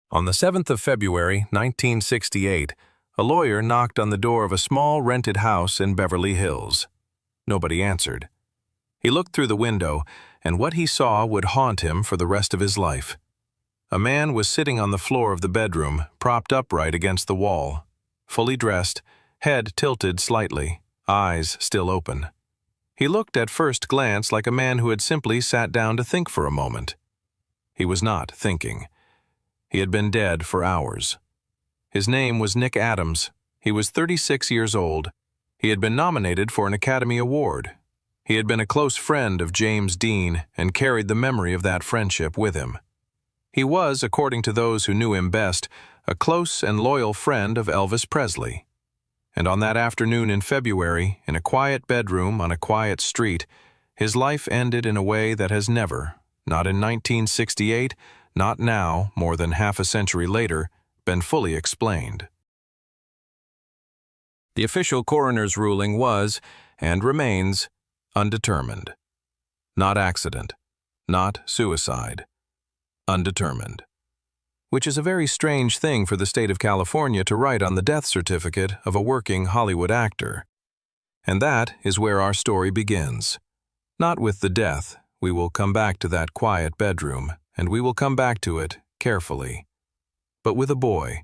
On the 7th of February, 1968, a lawyer knocked on the door of a small rented house in Beverly Hills. Nobody answered. He looked through the window, and what he saw would haunt him for the rest of his life. A man was sitting on the floor of the bedroom, propped upright against the wall, fully dressed, head tilted slightly, eyes still open. He looked at first glance like a man who had simply sat down to think for a moment. He was not thinking. He had been dead for hours. His name was Nick Adams. He was 36 years old. He had been nominated for an Academy Award. He had been a close friend of James Dean and carried the memory of that friendship with him. He was, according to those who knew him best, a close and loyal friend of Elvis Presley. And on that afternoon in February, in a quiet bedroom on a quiet street, his life ended in a way that has never, not in 1968, not now, more than half a century later, been fully explained. The official coroner's ruling was, and remains, undetermined. Not accident. Not suicide. Undetermined. Which is a very strange thing for the state of California to write on the death certificate of a working Hollywood actor. And that is where our story begins. Not with the death. We will come back to that quiet bedroom, and we will come back to it carefully. But with a boy.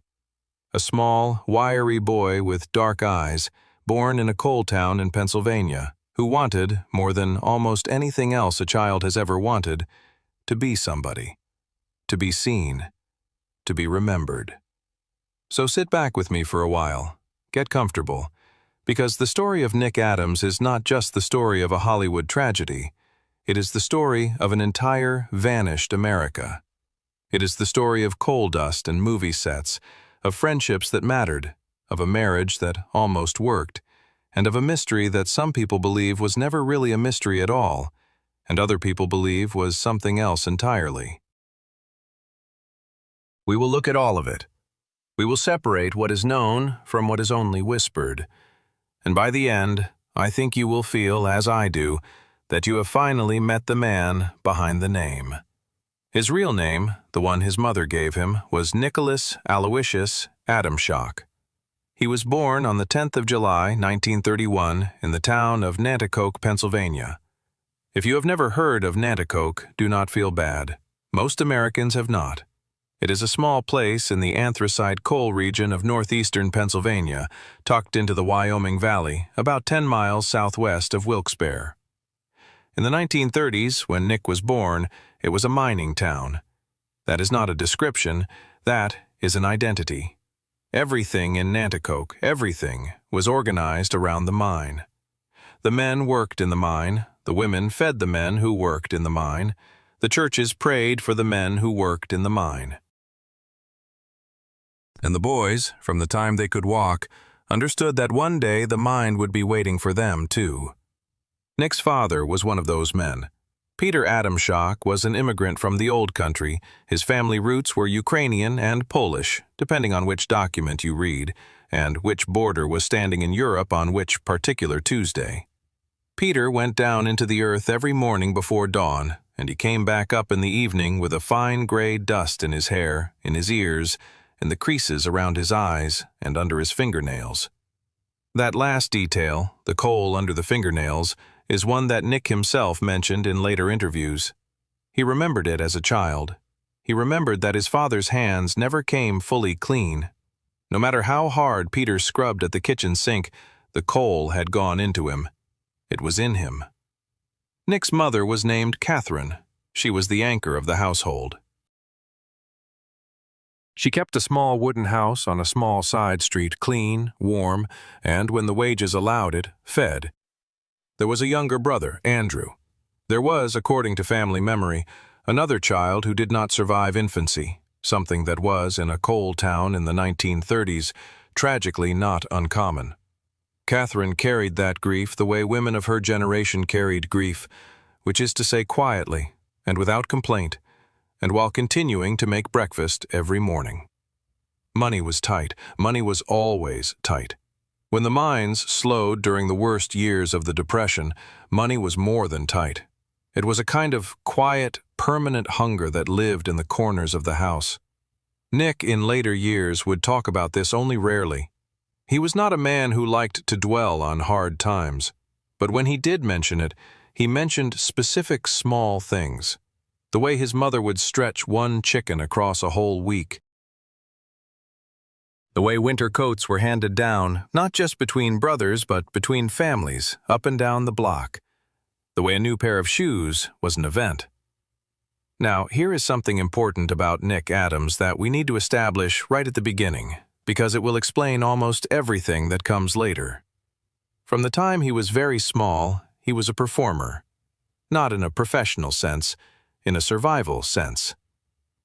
A small, wiry boy with dark eyes, born in a coal town in Pennsylvania, who wanted, more than almost anything else a child has ever wanted, to be somebody. To be seen. To be remembered. So sit back with me for a while. Get comfortable. Because the story of Nick Adams is not just the story of a Hollywood tragedy. It is the story of an entire vanished America. It is the story of coal dust and movie sets, of friendships that mattered, of a marriage that almost worked, and of a mystery that some people believe was never really a mystery at all, and other people believe was something else entirely. We will look at all of it. We will separate what is known from what is only whispered. And by the end, I think you will feel, as I do, that you have finally met the man behind the name. His real name, the one his mother gave him, was Nicholas Aloysius Adamshock. He was born on the 10th of July, 1931, in the town of Nanticoke, Pennsylvania. If you have never heard of Nanticoke, do not feel bad. Most Americans have not. It is a small place in the anthracite coal region of northeastern Pennsylvania, tucked into the Wyoming Valley, about 10 miles southwest of Wilkes-Barre. In the 1930s, when Nick was born, it was a mining town. That is not a description, that is an identity. Everything in Nanticoke, everything, was organized around the mine. The men worked in the mine, the women fed the men who worked in the mine, the churches prayed for the men who worked in the mine. And the boys, from the time they could walk, understood that one day the mine would be waiting for them, too. Nick's father was one of those men. Peter Adamshock was an immigrant from the old country. His family roots were Ukrainian and Polish, depending on which document you read, and which border was standing in Europe on which particular Tuesday. Peter went down into the earth every morning before dawn, and he came back up in the evening with a fine gray dust in his hair, in his ears, in the creases around his eyes, and under his fingernails. That last detail, the coal under the fingernails, is one that Nick himself mentioned in later interviews. He remembered it as a child. He remembered that his father's hands never came fully clean. No matter how hard Peter scrubbed at the kitchen sink, the coal had gone into him. It was in him. Nick's mother was named Catherine. She was the anchor of the household. She kept a small wooden house on a small side street clean, warm, and, when the wages allowed it, fed. There was a younger brother, Andrew. There was, according to family memory, another child who did not survive infancy, something that was, in a coal town in the 1930s, tragically not uncommon. Catherine carried that grief the way women of her generation carried grief, which is to say quietly and without complaint, and while continuing to make breakfast every morning. Money was tight. Money was always tight. When the mines slowed during the worst years of the Depression, money was more than tight. It was a kind of quiet, permanent hunger that lived in the corners of the house. Nick, in later years, would talk about this only rarely. He was not a man who liked to dwell on hard times, but when he did mention it, he mentioned specific small things. The way his mother would stretch one chicken across a whole week. The way winter coats were handed down, not just between brothers, but between families, up and down the block. The way a new pair of shoes was an event. Now, here is something important about Nick Adams that we need to establish right at the beginning, because it will explain almost everything that comes later. From the time he was very small, he was a performer. Not in a professional sense, in a survival sense.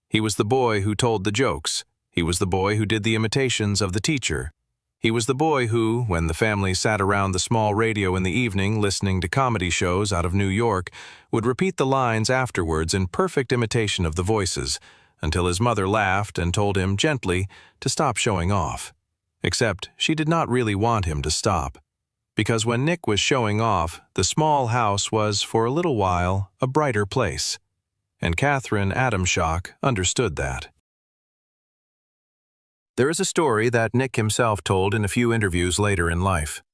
He was the boy who told the jokes. He was the boy who did the imitations of the teacher. He was the boy who, when the family sat around the small radio in the evening listening to comedy shows out of New York, would repeat the lines afterwards in perfect imitation of the voices, until his mother laughed and told him gently to stop showing off. Except she did not really want him to stop. Because when Nick was showing off, the small house was, for a little while, a brighter place. And Catherine Adamshock understood that. There is a story that Nick himself told in a few interviews later in life.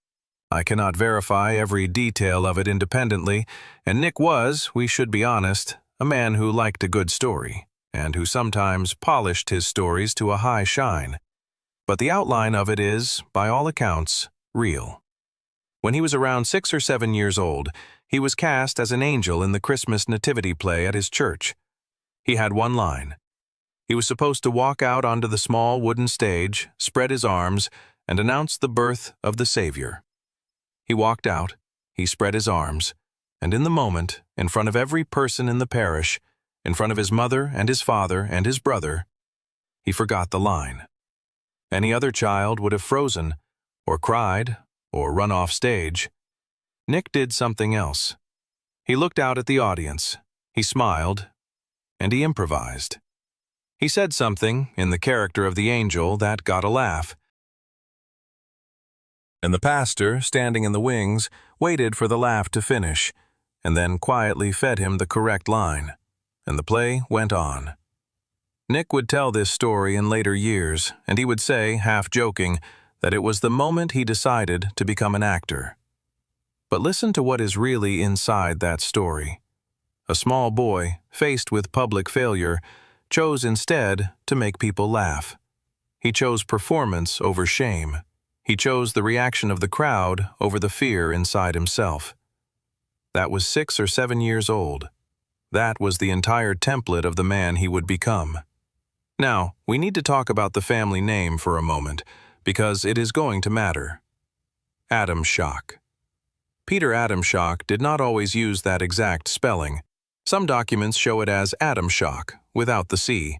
I cannot verify every detail of it independently, and Nick was, we should be honest, a man who liked a good story, and who sometimes polished his stories to a high shine. But the outline of it is, by all accounts, real. When he was around 6 or 7 years old, he was cast as an angel in the Christmas nativity play at his church. He had one line. He was supposed to walk out onto the small wooden stage, spread his arms, and announce the birth of the Savior. He walked out, he spread his arms, and in the moment, in front of every person in the parish, in front of his mother and his father and his brother, he forgot the line. Any other child would have frozen, or cried, or run off stage. Nick did something else. He looked out at the audience, he smiled, and he improvised. He said something, in the character of the angel, that got a laugh. And the pastor, standing in the wings, waited for the laugh to finish, and then quietly fed him the correct line, and the play went on. Nick would tell this story in later years, and he would say, half joking, that it was the moment he decided to become an actor. But listen to what is really inside that story. A small boy, faced with public failure, chose instead to make people laugh. He chose performance over shame. He chose the reaction of the crowd over the fear inside himself. That was 6 or 7 years old. That was the entire template of the man he would become. Now, we need to talk about the family name for a moment, because it is going to matter. Adamshock. Peter Adamshock did not always use that exact spelling. Some documents show it as Adamshock, without the C.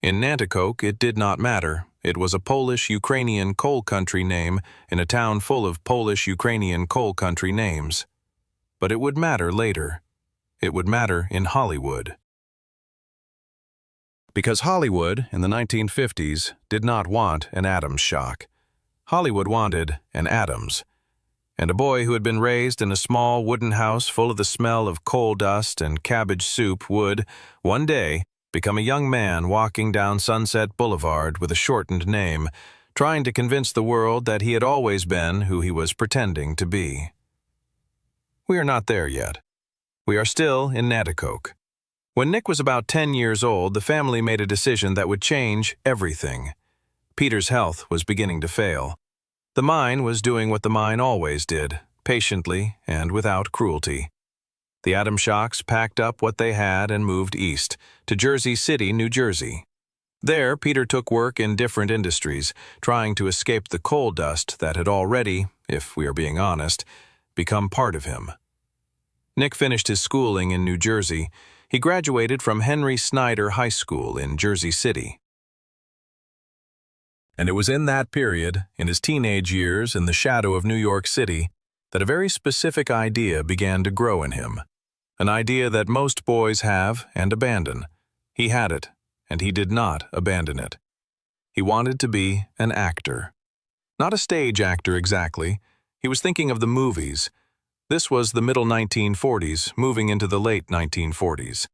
In Nanticoke, it did not matter. It was a Polish-Ukrainian coal country name in a town full of Polish-Ukrainian coal country names. But it would matter later. It would matter in Hollywood. Because Hollywood, in the 1950s, did not want an Adamshock. Hollywood wanted an Adams. And a boy who had been raised in a small wooden house full of the smell of coal dust and cabbage soup would, one day, become a young man walking down Sunset Boulevard with a shortened name, trying to convince the world that he had always been who he was pretending to be. We are not there yet. We are still in Nanticoke. When Nick was about 10 years old, the family made a decision that would change everything. Peter's health was beginning to fail. The mine was doing what the mine always did, patiently and without cruelty. The Adamshocks packed up what they had and moved east, to Jersey City, New Jersey. There, Peter took work in different industries, trying to escape the coal dust that had already, if we are being honest, become part of him. Nick finished his schooling in New Jersey. He graduated from Henry Snyder High School in Jersey City. And it was in that period, in his teenage years in the shadow of New York City, that a very specific idea began to grow in him. An idea that most boys have and abandon. He had it, and he did not abandon it. He wanted to be an actor. Not a stage actor exactly. He was thinking of the movies. This was the middle 1940s, moving into the late 1940s.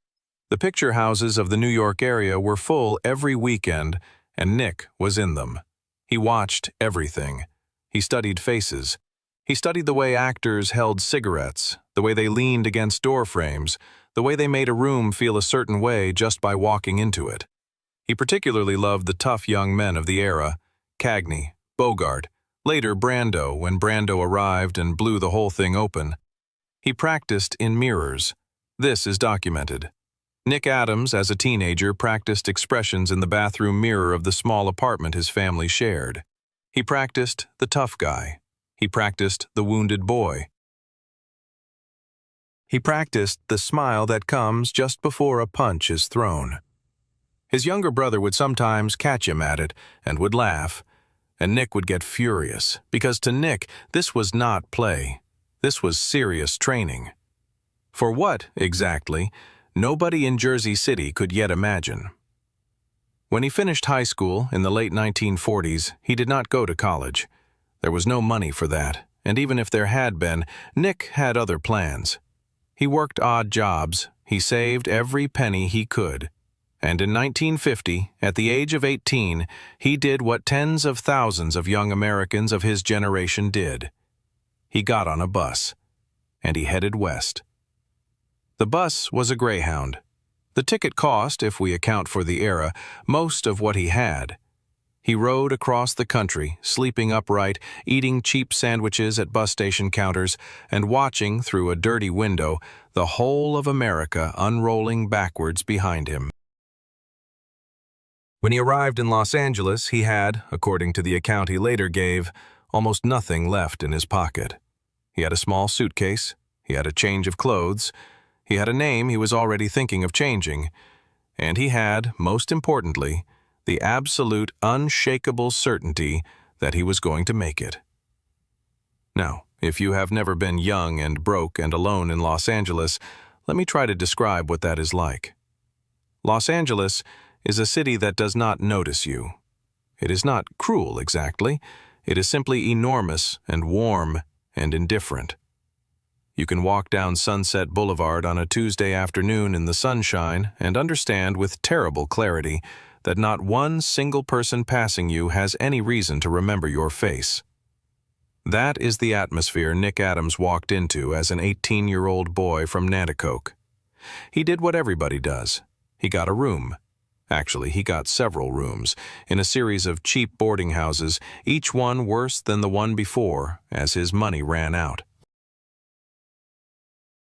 The picture houses of the New York area were full every weekend, and Nick was in them. He watched everything. He studied faces. He studied the way actors held cigarettes, the way they leaned against door frames, the way they made a room feel a certain way just by walking into it. He particularly loved the tough young men of the era, Cagney, Bogart, later Brando when Brando arrived and blew the whole thing open. He practiced in mirrors. This is documented. Nick Adams, as a teenager, practiced expressions in the bathroom mirror of the small apartment his family shared. He practiced the tough guy. He practiced the wounded boy. He practiced the smile that comes just before a punch is thrown. His younger brother would sometimes catch him at it and would laugh, and Nick would get furious, because to Nick this was not play. This was serious training. For what, exactly, nobody in Jersey City could yet imagine. When he finished high school in the late 1940s, he did not go to college. There was no money for that, and even if there had been, Nick had other plans. He worked odd jobs, he saved every penny he could, and in 1950, at the age of 18, he did what tens of thousands of young Americans of his generation did. He got on a bus, and he headed west. The bus was a Greyhound. The ticket cost, if we account for the era, most of what he had. He rode across the country, sleeping upright, eating cheap sandwiches at bus station counters, and watching, through a dirty window, the whole of America unrolling backwards behind him. When he arrived in Los Angeles, he had, according to the account he later gave, almost nothing left in his pocket. He had a small suitcase, he had a change of clothes, he had a name he was already thinking of changing, and he had, most importantly, the absolute unshakable certainty that he was going to make it. Now, if you have never been young and broke and alone in Los Angeles, let me try to describe what that is like. Los Angeles is a city that does not notice you. It is not cruel exactly. It is simply enormous and warm and indifferent. You can walk down Sunset Boulevard on a Tuesday afternoon in the sunshine and understand with terrible clarity that not one single person passing you has any reason to remember your face. That is the atmosphere Nick Adams walked into as an 18-year-old boy from Nanticoke. He did what everybody does. He got a room. Actually, he got several rooms, in a series of cheap boarding houses, each one worse than the one before, as his money ran out.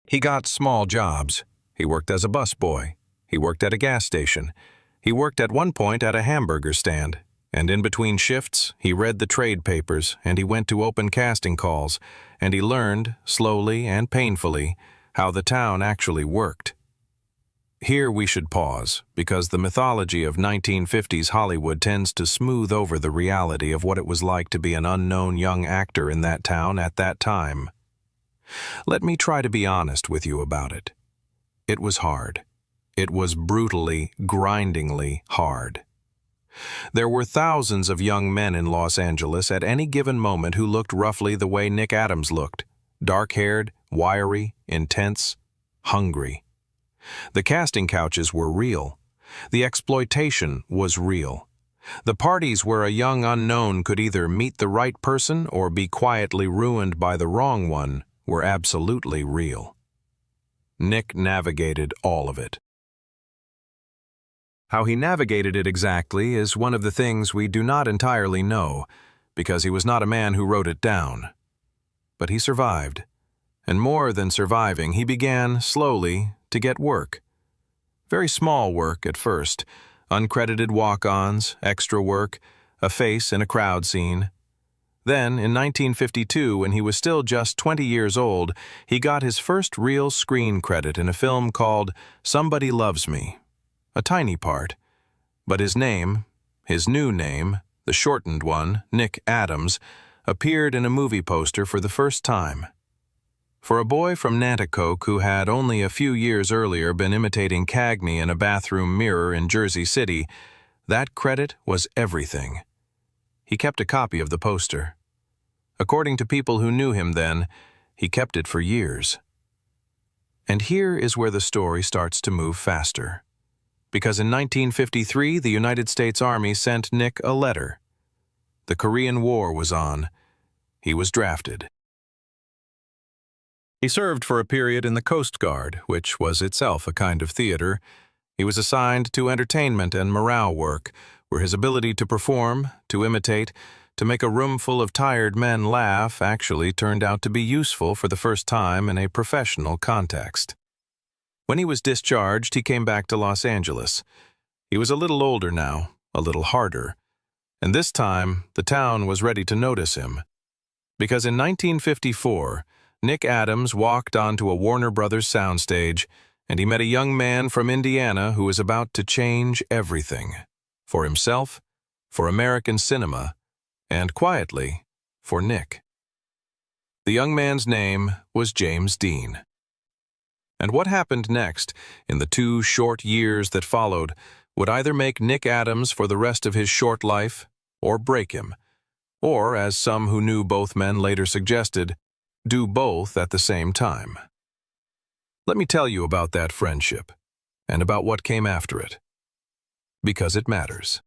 He got small jobs. He worked as a busboy. He worked at a gas station. He worked at one point at a hamburger stand, and in between shifts, he read the trade papers, and he went to open casting calls, and he learned, slowly and painfully, how the town actually worked. Here we should pause, because the mythology of 1950s Hollywood tends to smooth over the reality of what it was like to be an unknown young actor in that town at that time. Let me try to be honest with you about it. It was hard. It was brutally, grindingly hard. There were thousands of young men in Los Angeles at any given moment who looked roughly the way Nick Adams looked, dark-haired, wiry, intense, hungry. The casting couches were real. The exploitation was real. The parties where a young unknown could either meet the right person or be quietly ruined by the wrong one were absolutely real. Nick navigated all of it. How he navigated it exactly is one of the things we do not entirely know, because he was not a man who wrote it down. But he survived. And more than surviving, he began, slowly, to get work. Very small work at first, uncredited walk-ons, extra work, a face in a crowd scene. Then, in 1952, when he was still just 20 years old, he got his first real screen credit in a film called Somebody Loves Me. A tiny part. But his name, his new name, the shortened one, Nick Adams, appeared in a movie poster for the first time. For a boy from Nanticoke who had only a few years earlier been imitating Cagney in a bathroom mirror in Jersey City, that credit was everything. He kept a copy of the poster. According to people who knew him then, he kept it for years. And here is where the story starts to move faster. because in 1953 the United States Army sent Nick a letter. The Korean War was on. He was drafted. He served for a period in the Coast Guard, which was itself a kind of theater. He was assigned to entertainment and morale work, where his ability to perform, to imitate, to make a room full of tired men laugh actually turned out to be useful for the first time in a professional context. When he was discharged, he came back to Los Angeles. He was a little older now, a little harder, and this time the town was ready to notice him. Because in 1954, Nick Adams walked onto a Warner Brothers soundstage, and he met a young man from Indiana who was about to change everything. For himself, for American cinema, and quietly, for Nick. The young man's name was James Dean. And what happened next, in the 2 short years that followed, would either make Nick Adams for the rest of his short life, or break him, or, as some who knew both men later suggested, do both at the same time. Let me tell you about that friendship, and about what came after it. Because it matters.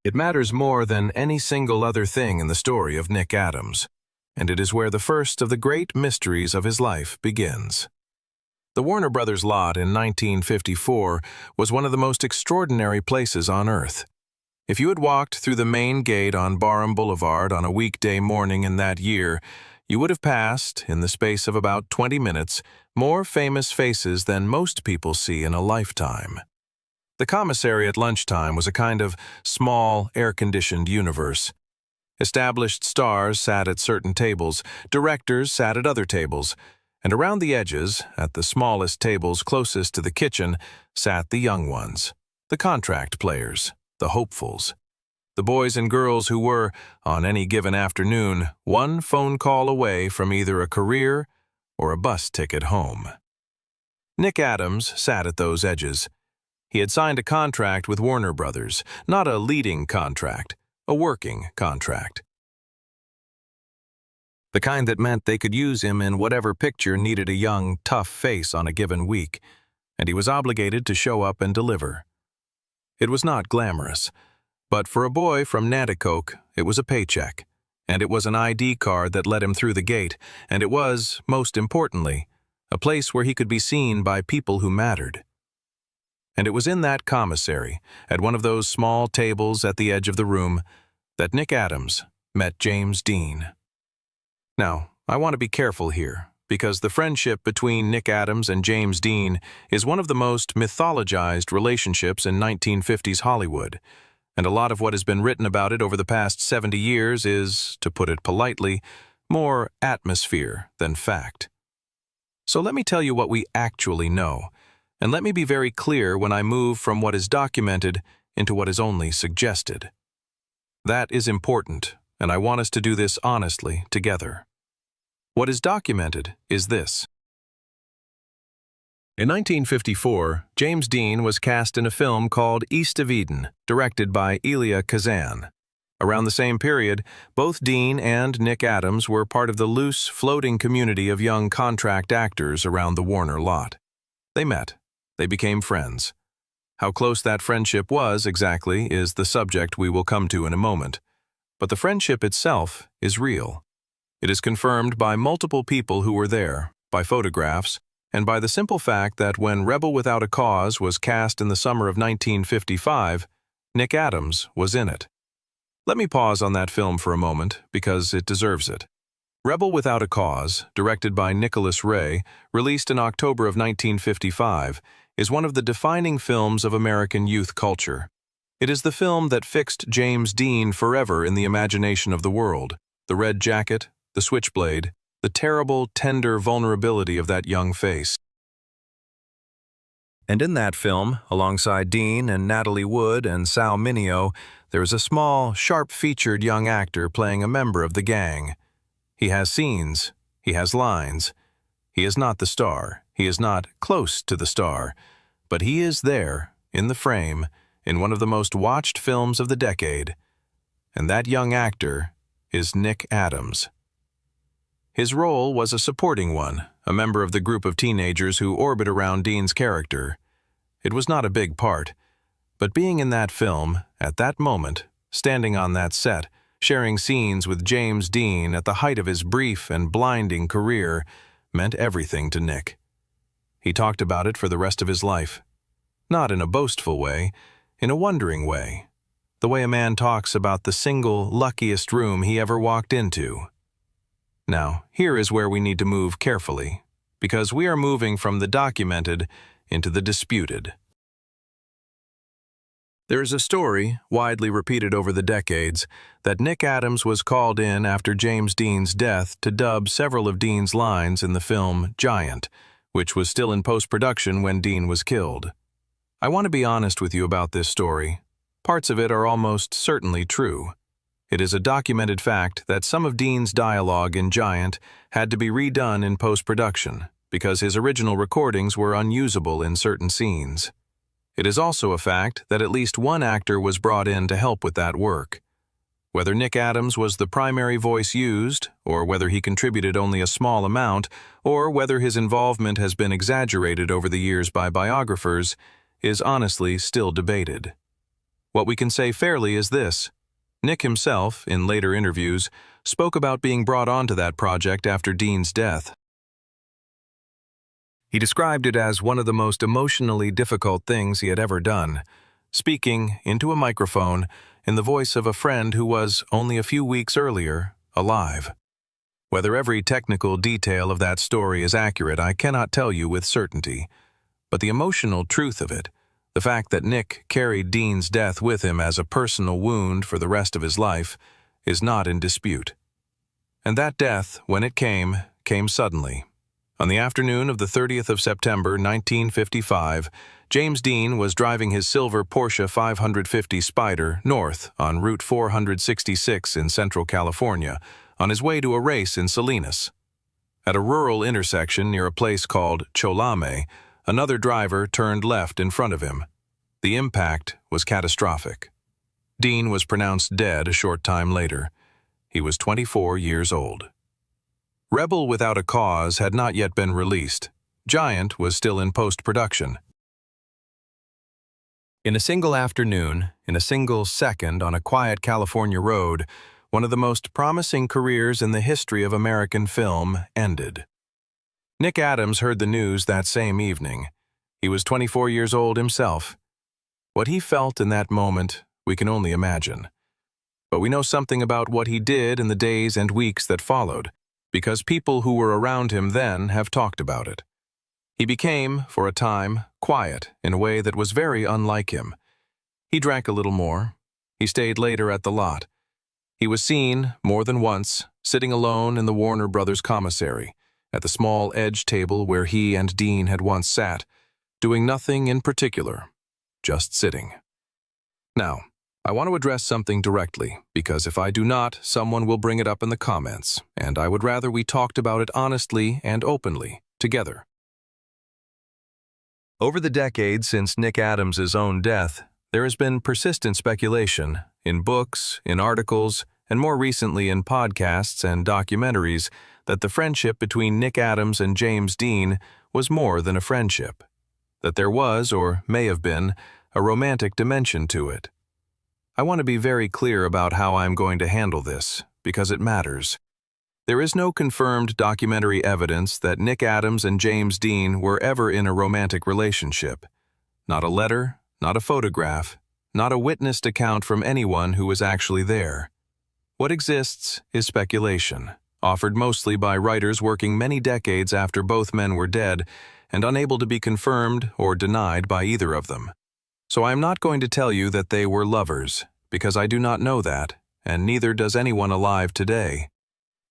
It matters more than any single other thing in the story of Nick Adams, and it is where the first of the great mysteries of his life begins. The Warner Brothers lot in 1954 was one of the most extraordinary places on Earth. If you had walked through the main gate on Barham Boulevard on a weekday morning in that year, you would have passed, in the space of about 20 minutes, more famous faces than most people see in a lifetime. The commissary at lunchtime was a kind of small, air-conditioned universe. Established stars sat at certain tables, directors sat at other tables, and around the edges, at the smallest tables closest to the kitchen, sat the young ones, the contract players, the hopefuls, the boys and girls who were, on any given afternoon, one phone call away from either a career or a bus ticket home. Nick Adams sat at those edges. He had signed a contract with Warner Brothers, not a leading contract, a working contract. The kind that meant they could use him in whatever picture needed a young, tough face on a given week, and he was obligated to show up and deliver. It was not glamorous, but for a boy from Nanticoke, it was a paycheck, and it was an ID card that let him through the gate, and it was, most importantly, a place where he could be seen by people who mattered. And it was in that commissary, at one of those small tables at the edge of the room, that Nick Adams met James Dean. Now, I want to be careful here, because the friendship between Nick Adams and James Dean is one of the most mythologized relationships in 1950s Hollywood, and a lot of what has been written about it over the past 70 years is, to put it politely, more atmosphere than fact. So let me tell you what we actually know, and let me be very clear when I move from what is documented into what is only suggested. That is important, and I want us to do this honestly together. What is documented is this. In 1954, James Dean was cast in a film called East of Eden, directed by Elia Kazan. Around the same period, both Dean and Nick Adams were part of the loose, floating community of young contract actors around the Warner lot. They met. They became friends. How close that friendship was exactly is the subject we will come to in a moment. But the friendship itself is real. It is confirmed by multiple people who were there, by photographs, and by the simple fact that when Rebel Without a Cause was cast in the summer of 1955, Nick Adams was in it. Let me pause on that film for a moment, because it deserves it. Rebel Without a Cause, directed by Nicholas Ray, released in October of 1955, is one of the defining films of American youth culture. It is the film that fixed James Dean forever in the imagination of the world. The red jacket, the switchblade, the terrible, tender vulnerability of that young face. And in that film, alongside Dean and Natalie Wood and Sal Mineo, there is a small, sharp-featured young actor playing a member of the gang. He has scenes. He has lines. He is not the star. He is not close to the star. But he is there, in the frame, in one of the most watched films of the decade. And that young actor is Nick Adams. His role was a supporting one, a member of the group of teenagers who orbit around Dean's character. It was not a big part. But being in that film, at that moment, standing on that set, sharing scenes with James Dean at the height of his brief and blinding career, meant everything to Nick. He talked about it for the rest of his life. Not in a boastful way, in a wondering way. The way a man talks about the single luckiest room he ever walked into. Now, here is where we need to move carefully, because we are moving from the documented into the disputed. There is a story, widely repeated over the decades, that Nick Adams was called in after James Dean's death to dub several of Dean's lines in the film Giant, which was still in post-production when Dean was killed. I want to be honest with you about this story. Parts of it are almost certainly true. It is a documented fact that some of Dean's dialogue in Giant had to be redone in post-production because his original recordings were unusable in certain scenes. It is also a fact that at least one actor was brought in to help with that work. Whether Nick Adams was the primary voice used, or whether he contributed only a small amount, or whether his involvement has been exaggerated over the years by biographers, is honestly still debated. What we can say fairly is this. Nick himself, in later interviews, spoke about being brought onto that project after Dean's death. He described it as one of the most emotionally difficult things he had ever done, speaking into a microphone in the voice of a friend who was, only a few weeks earlier, alive. Whether every technical detail of that story is accurate, I cannot tell you with certainty, but the emotional truth of it, the fact that Nick carried Dean's death with him as a personal wound for the rest of his life, is not in dispute. And that death, when it came suddenly. On the afternoon of the 30th of September, 1955, James Dean was driving his silver Porsche 550 Spyder north on Route 466 in Central California, on his way to a race in Salinas. At a rural intersection near a place called Cholame, another driver turned left in front of him. The impact was catastrophic. Dean was pronounced dead a short time later. He was 24 years old. Rebel Without a Cause had not yet been released. Giant was still in post-production. In a single afternoon, in a single second on a quiet California road, one of the most promising careers in the history of American film ended. Nick Adams heard the news that same evening. He was 24 years old himself. What he felt in that moment, we can only imagine. But we know something about what he did in the days and weeks that followed, because people who were around him then have talked about it. He became, for a time, quiet in a way that was very unlike him. He drank a little more. He stayed later at the lot. He was seen, more than once, sitting alone in the Warner Brothers commissary, at the small edge table where he and Dean had once sat, doing nothing in particular, just sitting. Now, I want to address something directly, because if I do not, someone will bring it up in the comments, and I would rather we talked about it honestly and openly, together. Over the decades since Nick Adams' own death, there has been persistent speculation, in books, in articles, and more recently in podcasts and documentaries, that the friendship between Nick Adams and James Dean was more than a friendship, that there was, or may have been, a romantic dimension to it. I want to be very clear about how I'm going to handle this, because it matters. There is no confirmed documentary evidence that Nick Adams and James Dean were ever in a romantic relationship. Not a letter, not a photograph, not a witnessed account from anyone who was actually there. What exists is speculation, offered mostly by writers working many decades after both men were dead and unable to be confirmed or denied by either of them. So I am not going to tell you that they were lovers, because I do not know that, and neither does anyone alive today.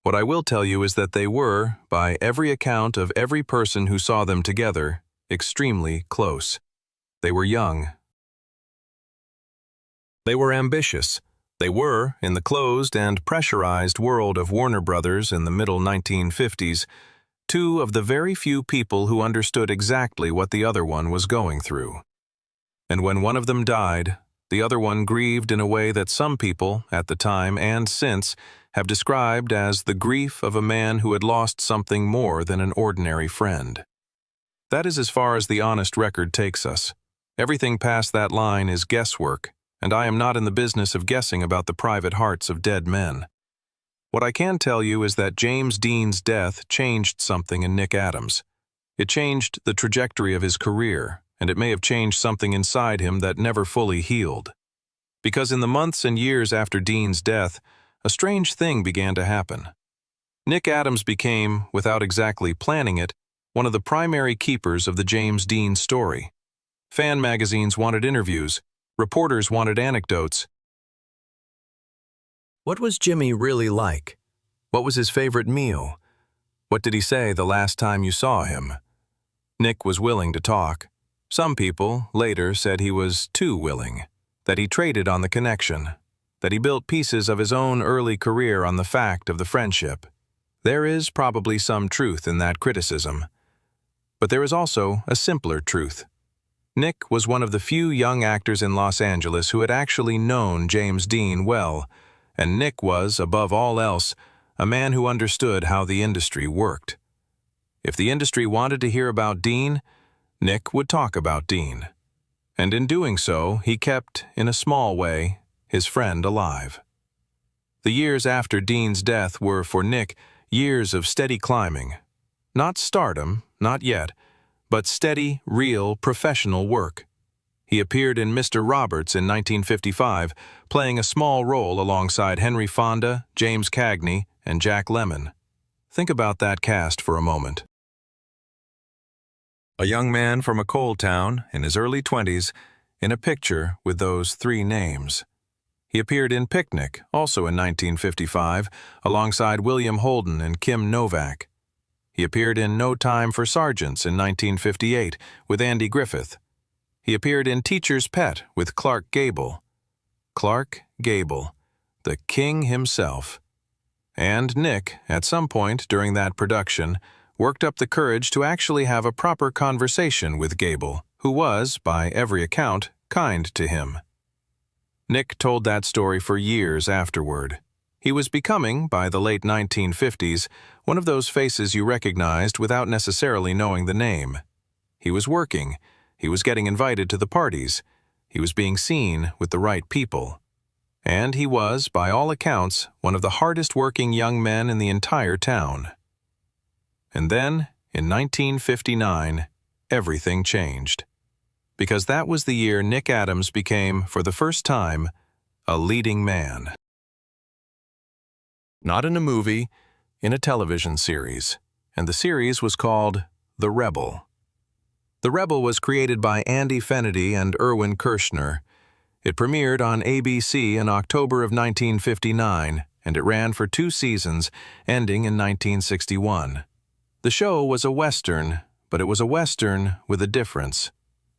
What I will tell you is that they were, by every account of every person who saw them together, extremely close. They were young. They were ambitious. They were, in the closed and pressurized world of Warner Brothers in the middle 1950s, two of the very few people who understood exactly what the other one was going through. And when one of them died, the other one grieved in a way that some people, at the time and since, have described as the grief of a man who had lost something more than an ordinary friend. That is as far as the honest record takes us. Everything past that line is guesswork, and I am not in the business of guessing about the private hearts of dead men. What I can tell you is that James Dean's death changed something in Nick Adams. It changed the trajectory of his career, and it may have changed something inside him that never fully healed. Because in the months and years after Dean's death, a strange thing began to happen. Nick Adams became, without exactly planning it, one of the primary keepers of the James Dean story. Fan magazines wanted interviews, reporters wanted anecdotes. What was Jimmy really like? What was his favorite meal? What did he say the last time you saw him? Nick was willing to talk. Some people later said he was too willing, that he traded on the connection, that he built pieces of his own early career on the fact of the friendship. There is probably some truth in that criticism. But there is also a simpler truth. Nick was one of the few young actors in Los Angeles who had actually known James Dean well, and Nick was, above all else, a man who understood how the industry worked. If the industry wanted to hear about Dean, Nick would talk about Dean. And in doing so, he kept, in a small way, his friend alive. The years after Dean's death were, for Nick, years of steady climbing. Not stardom, not yet, but steady, real, professional work. He appeared in Mr. Roberts in 1955, playing a small role alongside Henry Fonda, James Cagney, and Jack Lemmon. Think about that cast for a moment. A young man from a coal town, in his early 20s, in a picture with those three names. He appeared in Picnic, also in 1955, alongside William Holden and Kim Novak. He appeared in No Time for Sergeants in 1958 with Andy Griffith. He appeared in Teacher's Pet with Clark Gable. Clark Gable, the king himself. And Nick, at some point during that production, worked up the courage to actually have a proper conversation with Gable, who was, by every account, kind to him. Nick told that story for years afterward. He was becoming, by the late 1950s, one of those faces you recognized without necessarily knowing the name. He was working. He was getting invited to the parties. He was being seen with the right people. And he was, by all accounts, one of the hardest-working young men in the entire town. And then, in 1959, everything changed. Because that was the year Nick Adams became, for the first time, a leading man. Not in a movie, in a television series, and the series was called The Rebel. The Rebel was created by Andy Fenady and Irwin Kershner. It premiered on ABC in October of 1959, and it ran for 2 seasons, ending in 1961. The show was a Western, but it was a Western with a difference.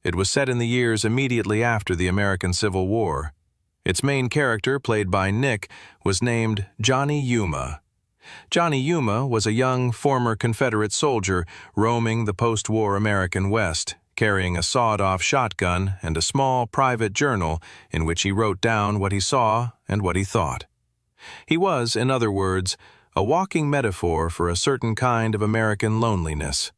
It was set in the years immediately after the American Civil War. Its main character, played by Nick, was named Johnny Yuma. Johnny Yuma was a young former Confederate soldier roaming the post-war American West, carrying a sawed-off shotgun and a small private journal in which he wrote down what he saw and what he thought. He was, in other words, a walking metaphor for a certain kind of American loneliness.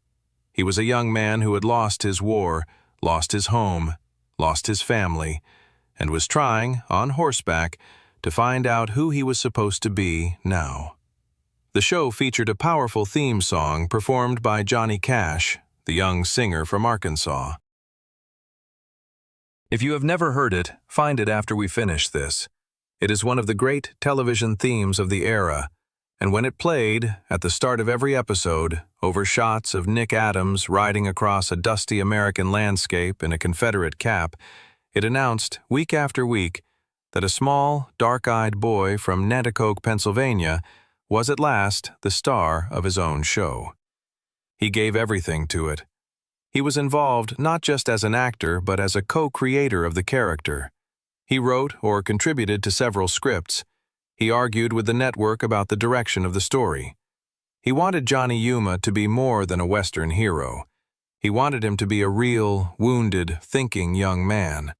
He was a young man who had lost his war, lost his home, lost his family, and was trying, on horseback, to find out who he was supposed to be now. The show featured a powerful theme song performed by Johnny Cash, the young singer from Arkansas. If you have never heard it, find it after we finish this. It is one of the great television themes of the era, and when it played, at the start of every episode, over shots of Nick Adams riding across a dusty American landscape in a Confederate cap, it announced, week after week, that a small, dark-eyed boy from Nanticoke, Pennsylvania, was at last the star of his own show. He gave everything to it. He was involved not just as an actor, but as a co-creator of the character. He wrote or contributed to several scripts. He argued with the network about the direction of the story. He wanted Johnny Yuma to be more than a Western hero. He wanted him to be a real, wounded, thinking young man.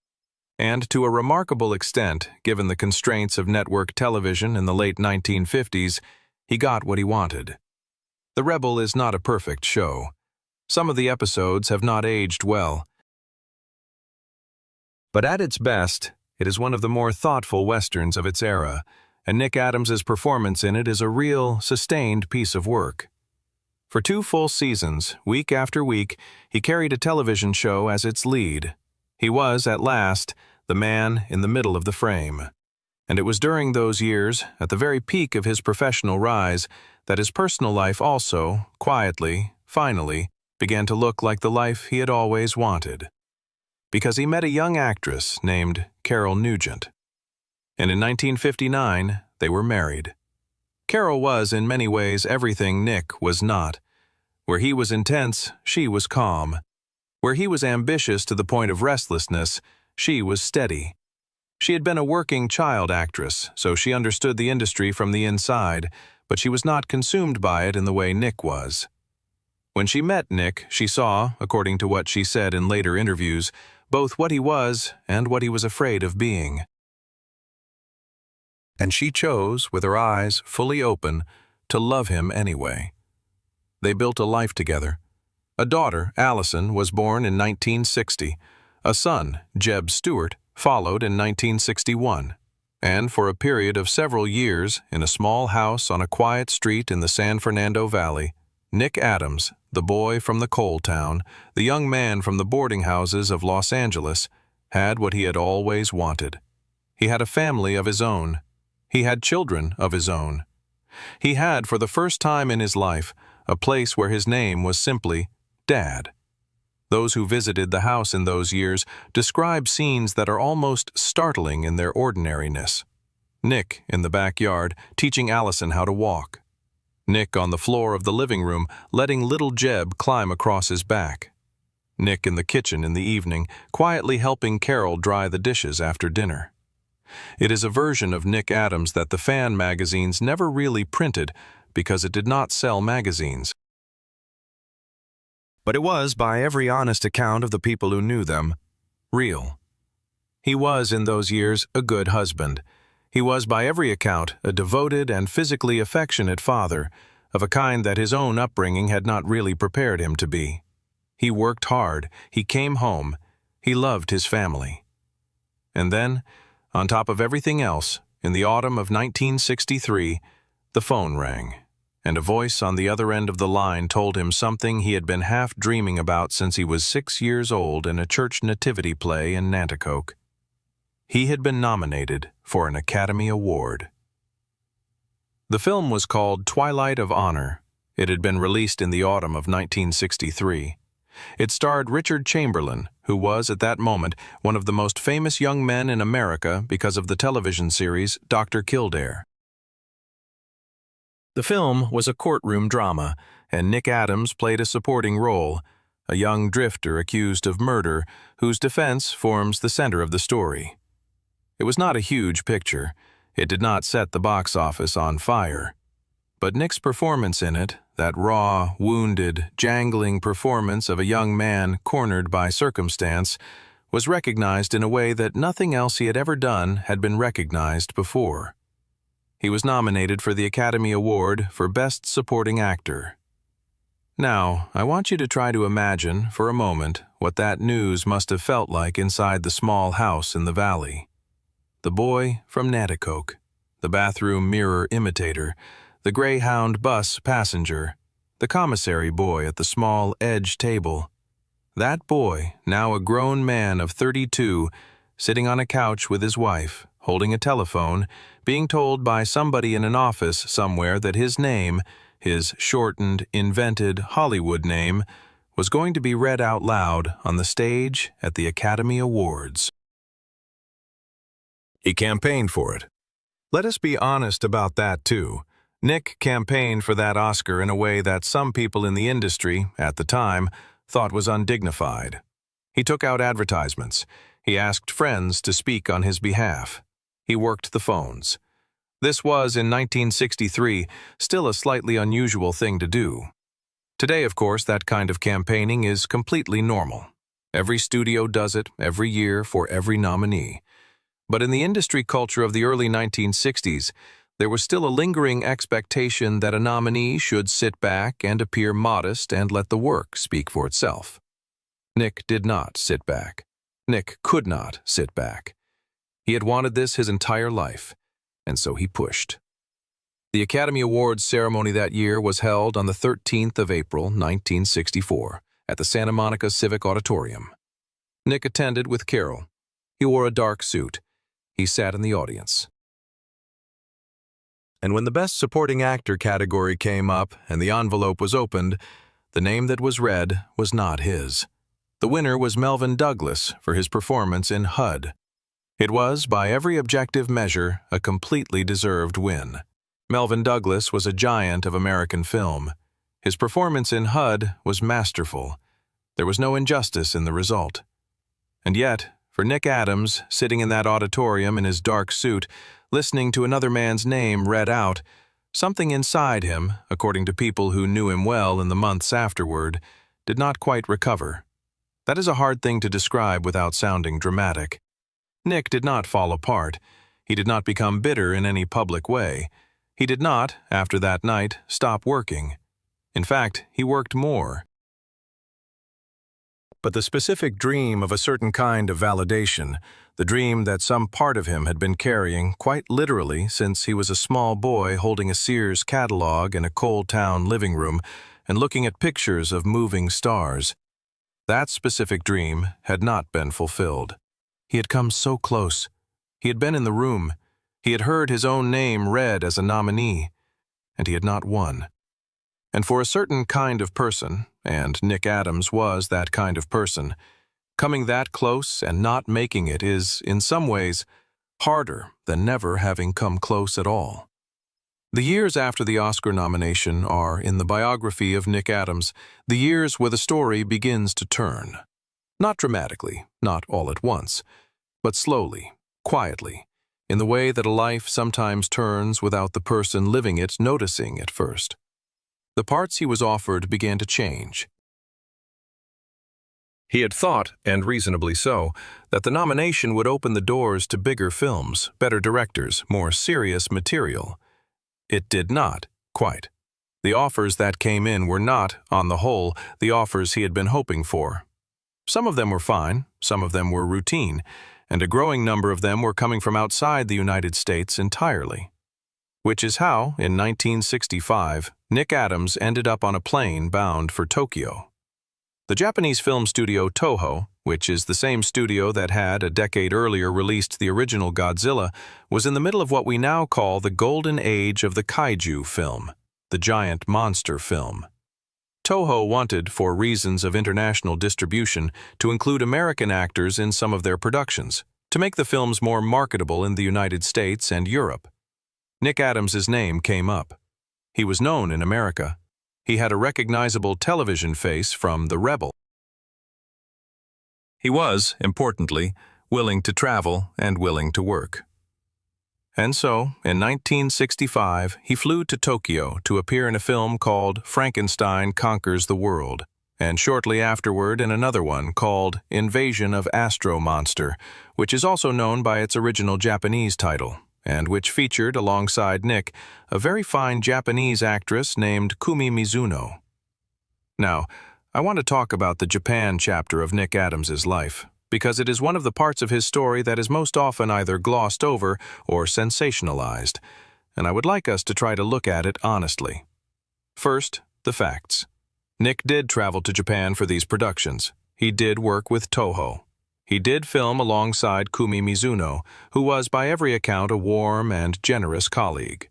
And to a remarkable extent, given the constraints of network television in the late 1950s, he got what he wanted. The Rebel is not a perfect show. Some of the episodes have not aged well. But at its best, it is one of the more thoughtful westerns of its era, and Nick Adams's performance in it is a real, sustained piece of work. For 2 full seasons, week after week, he carried a television show as its lead. He was, at last, the man in the middle of the frame. And it was during those years, at the very peak of his professional rise, that his personal life also, quietly, finally, began to look like the life he had always wanted. Because he met a young actress named Carol Nugent. And in 1959, they were married. Carol was, in many ways, everything Nick was not. Where he was intense, she was calm. Where he was ambitious to the point of restlessness, she was steady. She had been a working child actress, so she understood the industry from the inside, but she was not consumed by it in the way Nick was. When she met Nick, she saw, according to what she said in later interviews, both what he was and what he was afraid of being. And she chose, with her eyes fully open, to love him anyway. They built a life together. A daughter, Allison, was born in 1960. A son, Jeb Stewart, followed in 1961. And for a period of several years, in a small house on a quiet street in the San Fernando Valley, Nick Adams, the boy from the coal town, the young man from the boarding houses of Los Angeles, had what he had always wanted. He had a family of his own. He had children of his own. He had, for the first time in his life, a place where his name was simply Dad. Those who visited the house in those years describe scenes that are almost startling in their ordinariness. Nick in the backyard teaching Allison how to walk. Nick on the floor of the living room letting little Jeb climb across his back. Nick in the kitchen in the evening quietly helping Carol dry the dishes after dinner. It is a version of Nick Adams that the fan magazines never really printed because it did not sell magazines. But it was, by every honest account of the people who knew them, real. He was, in those years, a good husband. He was, by every account, a devoted and physically affectionate father, of a kind that his own upbringing had not really prepared him to be. He worked hard, he came home, he loved his family. And then, on top of everything else, in the autumn of 1963, the phone rang, and a voice on the other end of the line told him something he had been half dreaming about since he was 6 years old in a church nativity play in Nanticoke. He had been nominated for an Academy Award. The film was called Twilight of Honor. It had been released in the autumn of 1963. It starred Richard Chamberlain, who was, at that moment, one of the most famous young men in America because of the television series Dr. Kildare. The film was a courtroom drama, and Nick Adams played a supporting role, a young drifter accused of murder whose defense forms the center of the story. It was not a huge picture. It did not set the box office on fire. But Nick's performance in it, that raw, wounded, jangling performance of a young man cornered by circumstance, was recognized in a way that nothing else he had ever done had been recognized before. He was nominated for the Academy Award for Best Supporting Actor. Now, I want you to try to imagine, for a moment, what that news must have felt like inside the small house in the valley. The boy from Nanticoke, the bathroom mirror imitator, the Greyhound bus passenger, the commissary boy at the small edge table. That boy, now a grown man of 32, sitting on a couch with his wife, holding a telephone, being told by somebody in an office somewhere that his name, his shortened, invented Hollywood name, was going to be read out loud on the stage at the Academy Awards. He campaigned for it. Let us be honest about that, too. Nick campaigned for that Oscar in a way that some people in the industry, at the time, thought was undignified. He took out advertisements. He asked friends to speak on his behalf. He worked the phones. This was, in 1963, still a slightly unusual thing to do. Today, of course, that kind of campaigning is completely normal. Every studio does it every year for every nominee. But in the industry culture of the early 1960s, there was still a lingering expectation that a nominee should sit back and appear modest and let the work speak for itself. Nick did not sit back. Nick could not sit back. He had wanted this his entire life, and so he pushed. The Academy Awards ceremony that year was held on the 13th of April, 1964, at the Santa Monica Civic Auditorium. Nick attended with Carol. He wore a dark suit. He sat in the audience. And when the Best Supporting Actor category came up and the envelope was opened, the name that was read was not his. The winner was Melvyn Douglas for his performance in HUD. It was, by every objective measure, a completely deserved win. Melvyn Douglas was a giant of American film. His performance in HUD was masterful. There was no injustice in the result. And yet, for Nick Adams, sitting in that auditorium in his dark suit, listening to another man's name read out, something inside him, according to people who knew him well in the months afterward, did not quite recover. That is a hard thing to describe without sounding dramatic. Nick did not fall apart. He did not become bitter in any public way. He did not, after that night, stop working. In fact, he worked more. But the specific dream of a certain kind of validation, the dream that some part of him had been carrying quite literally since he was a small boy holding a Sears catalog in a coal town living room and looking at pictures of moving stars, that specific dream had not been fulfilled. He had come so close. He had been in the room. He had heard his own name read as a nominee, and he had not won. And for a certain kind of person, and Nick Adams was that kind of person, coming that close and not making it is, in some ways, harder than never having come close at all. The years after the Oscar nomination are, in the biography of Nick Adams, the years where the story begins to turn. Not dramatically, not all at once, but slowly, quietly, in the way that a life sometimes turns without the person living it noticing at first. The parts he was offered began to change. He had thought, and reasonably so, that the nomination would open the doors to bigger films, better directors, more serious material. It did not, quite. The offers that came in were not, on the whole, the offers he had been hoping for. Some of them were fine, some of them were routine, and a growing number of them were coming from outside the United States entirely. Which is how, in 1965, Nick Adams ended up on a plane bound for Tokyo. The Japanese film studio Toho, which is the same studio that had, a decade earlier, released the original Godzilla, was in the middle of what we now call the golden age of the kaiju film, the giant monster film. Toho wanted, for reasons of international distribution, to include American actors in some of their productions, to make the films more marketable in the United States and Europe. Nick Adams's name came up. He was known in America. He had a recognizable television face from The Rebel. He was, importantly, willing to travel and willing to work. And so, in 1965, he flew to Tokyo to appear in a film called Frankenstein Conquers the World, and shortly afterward in another one called Invasion of Astro Monster, which is also known by its original Japanese title, and which featured, alongside Nick, a very fine Japanese actress named Kumi Mizuno. Now, I want to talk about the Japan chapter of Nick Adams's life, because it is one of the parts of his story that is most often either glossed over or sensationalized, and I would like us to try to look at it honestly. First, the facts. Nick did travel to Japan for these productions. He did work with Toho. He did film alongside Kumi Mizuno, who was by every account a warm and generous colleague.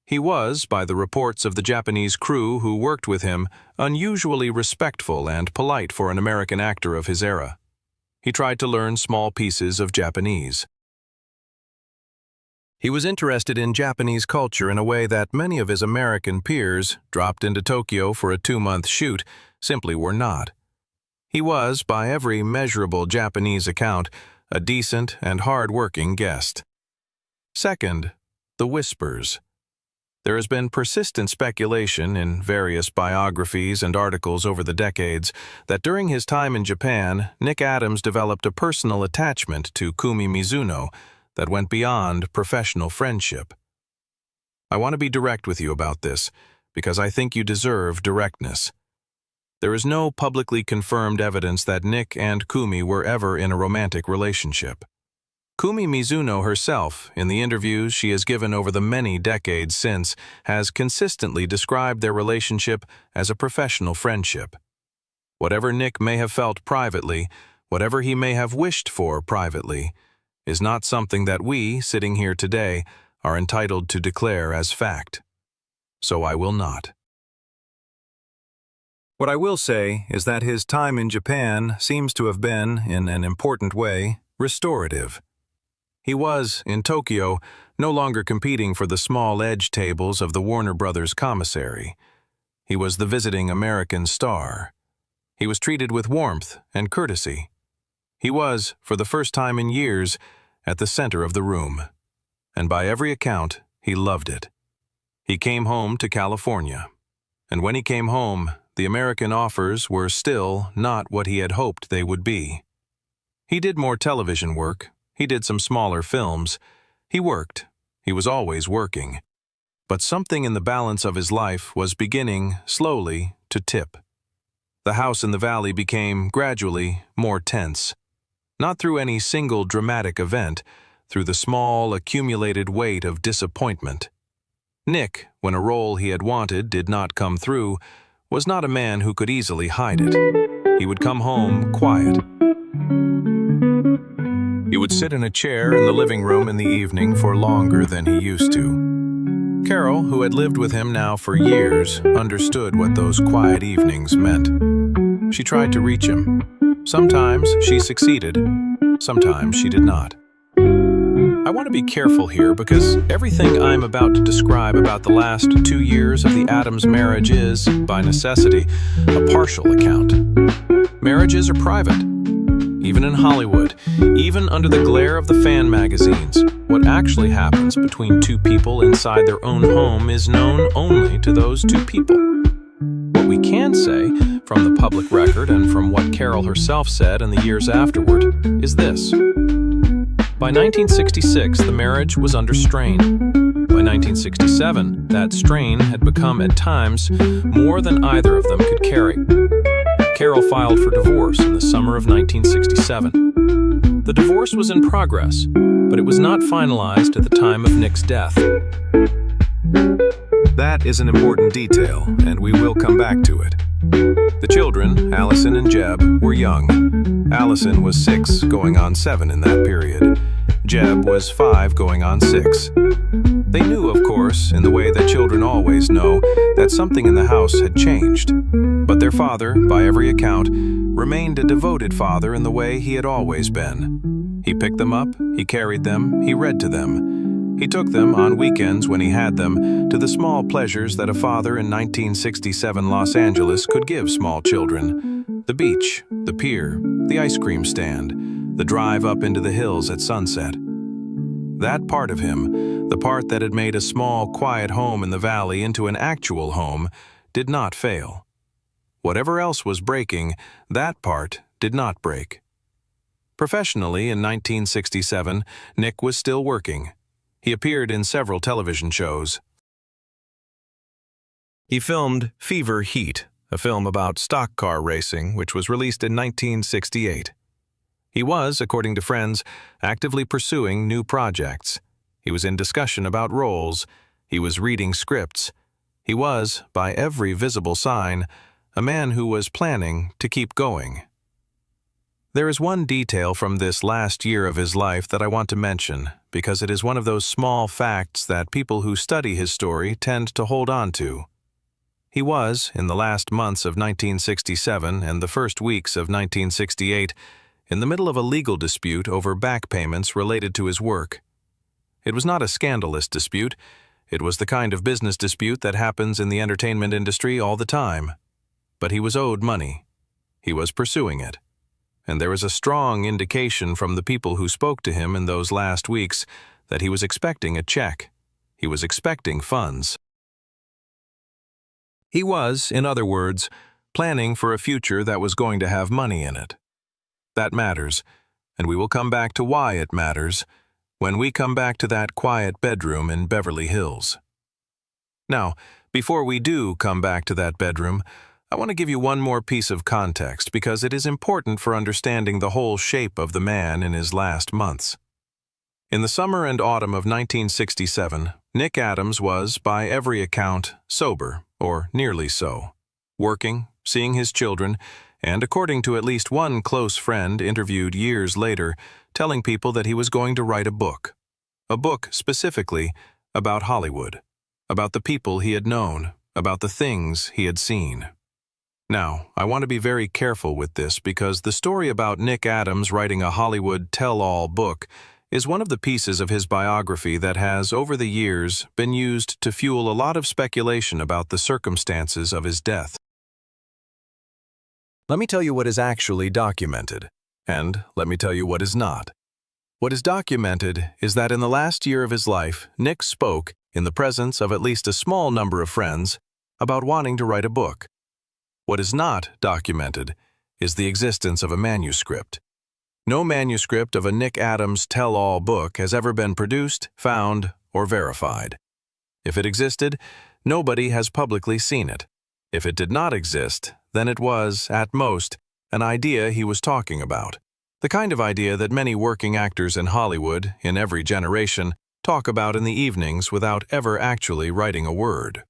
He was, by the reports of the Japanese crew who worked with him, unusually respectful and polite for an American actor of his era. He tried to learn small pieces of Japanese. He was interested in Japanese culture in a way that many of his American peers, dropped into Tokyo for a 2-month shoot, simply were not. He was, by every measurable Japanese account, a decent and hard-working guest. Second, the whispers. There has been persistent speculation in various biographies and articles over the decades that during his time in Japan, Nick Adams developed a personal attachment to Kumi Mizuno that went beyond professional friendship. I want to be direct with you about this, because I think you deserve directness. There is no publicly confirmed evidence that Nick and Kumi were ever in a romantic relationship. Kumi Mizuno herself, in the interviews she has given over the many decades since, has consistently described their relationship as a professional friendship. Whatever Nick may have felt privately, whatever he may have wished for privately, is not something that we, sitting here today, are entitled to declare as fact. So I will not. What I will say is that his time in Japan seems to have been, in an important way, restorative. He was, in Tokyo, no longer competing for the small edge tables of the Warner Brothers commissary. He was the visiting American star. He was treated with warmth and courtesy. He was, for the first time in years, at the center of the room. And by every account, he loved it. He came home to California. And when he came home, the American offers were still not what he had hoped they would be. He did more television work. He did some smaller films. He worked. He was always working. But something in the balance of his life was beginning, slowly, to tip. The house in the valley became, gradually, more tense. Not through any single dramatic event, through the small, accumulated weight of disappointment. Nick, when a role he had wanted did not come through, was not a man who could easily hide it. He would come home quiet. He would sit in a chair in the living room in the evening for longer than he used to. Carol, who had lived with him now for years, understood what those quiet evenings meant. She tried to reach him. Sometimes she succeeded, sometimes she did not. I want to be careful here because everything I'm about to describe about the last 2 years of the Addams marriage is, by necessity, a partial account. Marriages are private. Even in Hollywood, even under the glare of the fan magazines, what actually happens between two people inside their own home is known only to those two people. What we can say, from the public record and from what Carol herself said in the years afterward, is this. By 1966, the marriage was under strain. By 1967, that strain had become at times more than either of them could carry. Carol filed for divorce in the summer of 1967. The divorce was in progress, but it was not finalized at the time of Nick's death. That is an important detail, and we will come back to it. The children, Allison and Jeb, were young. Allison was 6, going on 7 in that period. Jeb was 5, going on 6. They knew, of course, in the way that children always know, that something in the house had changed. But their father, by every account, remained a devoted father in the way he had always been. He picked them up, he carried them, he read to them. He took them, on weekends when he had them, to the small pleasures that a father in 1967 Los Angeles could give small children. The beach, the pier, the ice cream stand, the drive up into the hills at sunset. That part of him, the part that had made a small, quiet home in the valley into an actual home, did not fail. Whatever else was breaking, that part did not break. Professionally, in 1967, Nick was still working. He appeared in several television shows. He filmed Fever Heat, a film about stock car racing, which was released in 1968. He was, according to friends, actively pursuing new projects. He was in discussion about roles. He was reading scripts. He was, by every visible sign, a man who was planning to keep going. There is one detail from this last year of his life that I want to mention, because it is one of those small facts that people who study his story tend to hold on to. He was, in the last months of 1967 and the first weeks of 1968, in the middle of a legal dispute over back payments related to his work. It was not a scandalous dispute. It was the kind of business dispute that happens in the entertainment industry all the time. But he was owed money. He was pursuing it. And there was a strong indication from the people who spoke to him in those last weeks that he was expecting a check. He was expecting funds. He was, in other words, planning for a future that was going to have money in it. That matters, and we will come back to why it matters when we come back to that quiet bedroom in Beverly Hills. Now, before we do come back to that bedroom, I want to give you one more piece of context because it is important for understanding the whole shape of the man in his last months. In the summer and autumn of 1967, Nick Adams was, by every account, sober, or nearly so, working, seeing his children, and according to at least one close friend interviewed years later, telling people that he was going to write a book specifically about Hollywood, about the people he had known, about the things he had seen. Now, I want to be very careful with this because the story about Nick Adams writing a Hollywood tell-all book is one of the pieces of his biography that has, over the years, been used to fuel a lot of speculation about the circumstances of his death. Let me tell you what is actually documented, and let me tell you what is not. What is documented is that in the last year of his life, Nick spoke, in the presence of at least a small number of friends, about wanting to write a book. What is not documented is the existence of a manuscript. No manuscript of a Nick Adams tell-all book has ever been produced, found, or verified. If it existed, nobody has publicly seen it. If it did not exist, then it was, at most, an idea he was talking about. The kind of idea that many working actors in Hollywood, in every generation, talk about in the evenings without ever actually writing a word.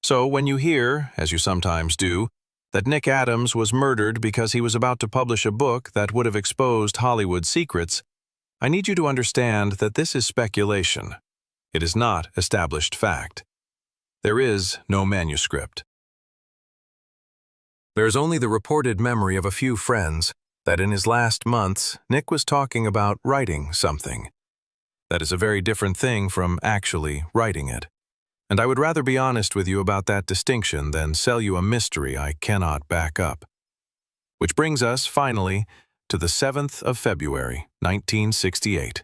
So when you hear, as you sometimes do, that Nick Adams was murdered because he was about to publish a book that would have exposed Hollywood secrets, I need you to understand that this is speculation. It is not established fact. There is no manuscript. There is only the reported memory of a few friends that in his last months, Nick was talking about writing something. That is a very different thing from actually writing it. And I would rather be honest with you about that distinction than sell you a mystery I cannot back up. Which brings us, finally, to the 7th of February, 1968.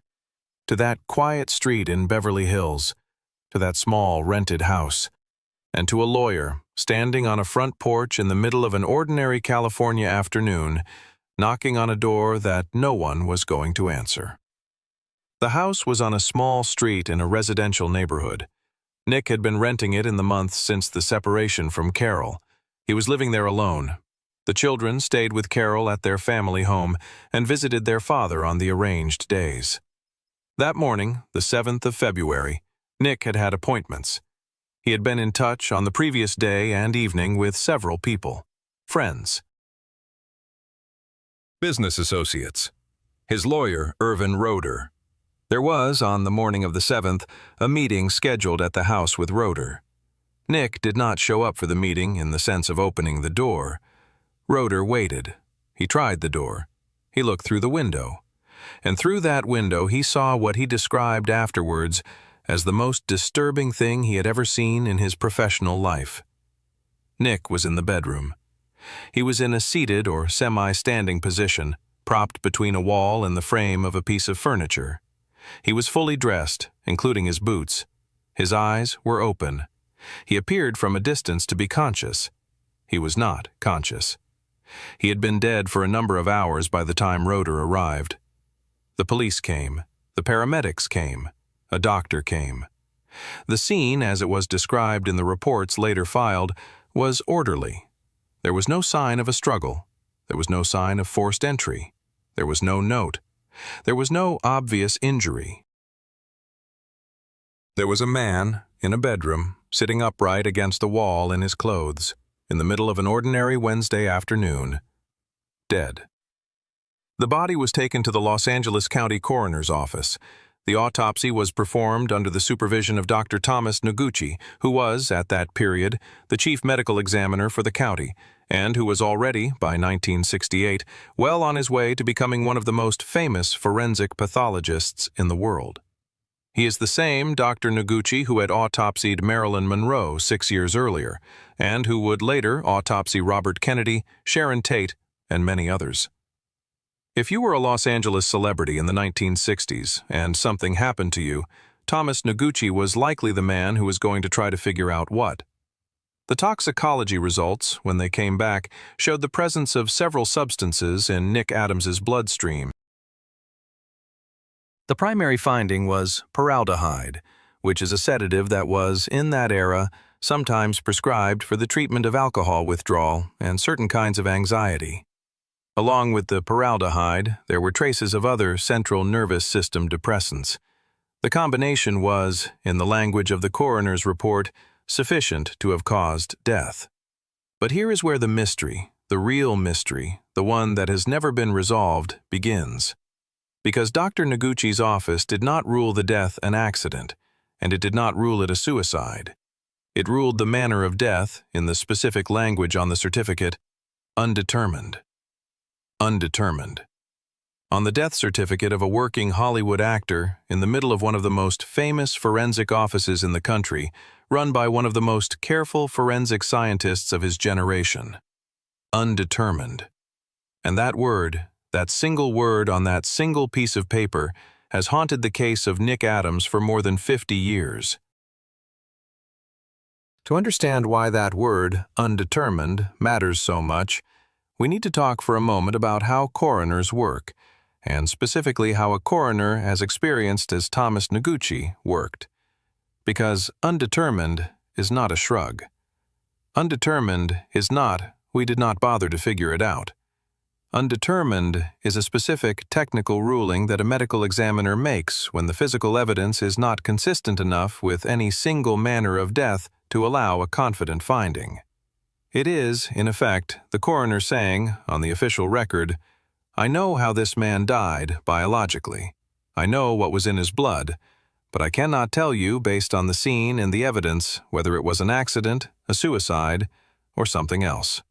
To that quiet street in Beverly Hills, to that small rented house, and to a lawyer standing on a front porch in the middle of an ordinary California afternoon, knocking on a door that no one was going to answer. The house was on a small street in a residential neighborhood. Nick had been renting it in the months since the separation from Carol. He was living there alone. The children stayed with Carol at their family home and visited their father on the arranged days. That morning, the 7th of February, Nick had had appointments. He had been in touch on the previous day and evening with several people, friends, business associates, his lawyer, Irvin Roeder. There was, on the morning of the 7th, a meeting scheduled at the house with Roeder. Nick did not show up for the meeting in the sense of opening the door. Roeder waited. He tried the door. He looked through the window. And through that window he saw what he described afterwards as the most disturbing thing he had ever seen in his professional life. Nick was in the bedroom. He was in a seated or semi-standing position, propped between a wall and the frame of a piece of furniture. He was fully dressed, including his boots. His eyes were open. He appeared from a distance to be conscious. He was not conscious. He had been dead for a number of hours by the time Roeder arrived. The police came. The paramedics came. A doctor came. The scene, as it was described in the reports later filed, was orderly. There was no sign of a struggle. There was no sign of forced entry. There was no note. There was no obvious injury. There was a man in a bedroom, sitting upright against the wall in his clothes, in the middle of an ordinary Wednesday afternoon, dead. The body was taken to the Los Angeles County Coroner's Office. The autopsy was performed under the supervision of Dr. Thomas Noguchi, who was, at that period, the chief medical examiner for the county, and who was already, by 1968, well on his way to becoming one of the most famous forensic pathologists in the world. He is the same Dr. Noguchi who had autopsied Marilyn Monroe 6 years earlier, and who would later autopsy Robert Kennedy, Sharon Tate, and many others. If you were a Los Angeles celebrity in the 1960s and something happened to you, Thomas Noguchi was likely the man who was going to try to figure out what. The toxicology results, when they came back, showed the presence of several substances in Nick Adams's bloodstream. The primary finding was paraldehyde, which is a sedative that was, in that era, sometimes prescribed for the treatment of alcohol withdrawal and certain kinds of anxiety. Along with the paraldehyde, there were traces of other central nervous system depressants. The combination was, in the language of the coroner's report, sufficient to have caused death. But here is where the mystery, the real mystery, the one that has never been resolved, begins. Because Dr. Noguchi's office did not rule the death an accident, and it did not rule it a suicide. It ruled the manner of death, in the specific language on the certificate, undetermined. Undetermined. On the death certificate of a working Hollywood actor in the middle of one of the most famous forensic offices in the country, run by one of the most careful forensic scientists of his generation. Undetermined. And that word, that single word on that single piece of paper, has haunted the case of Nick Adams for more than 50 years. To understand why that word, undetermined, matters so much, we need to talk for a moment about how coroners work, and specifically how a coroner as experienced as Thomas Noguchi worked. Because undetermined is not a shrug. Undetermined is not, we did not bother to figure it out. Undetermined is a specific technical ruling that a medical examiner makes when the physical evidence is not consistent enough with any single manner of death to allow a confident finding. It is, in effect, the coroner saying, on the official record, "I know how this man died biologically. I know what was in his blood, but I cannot tell you, based on the scene and the evidence, whether it was an accident, a suicide, or something else."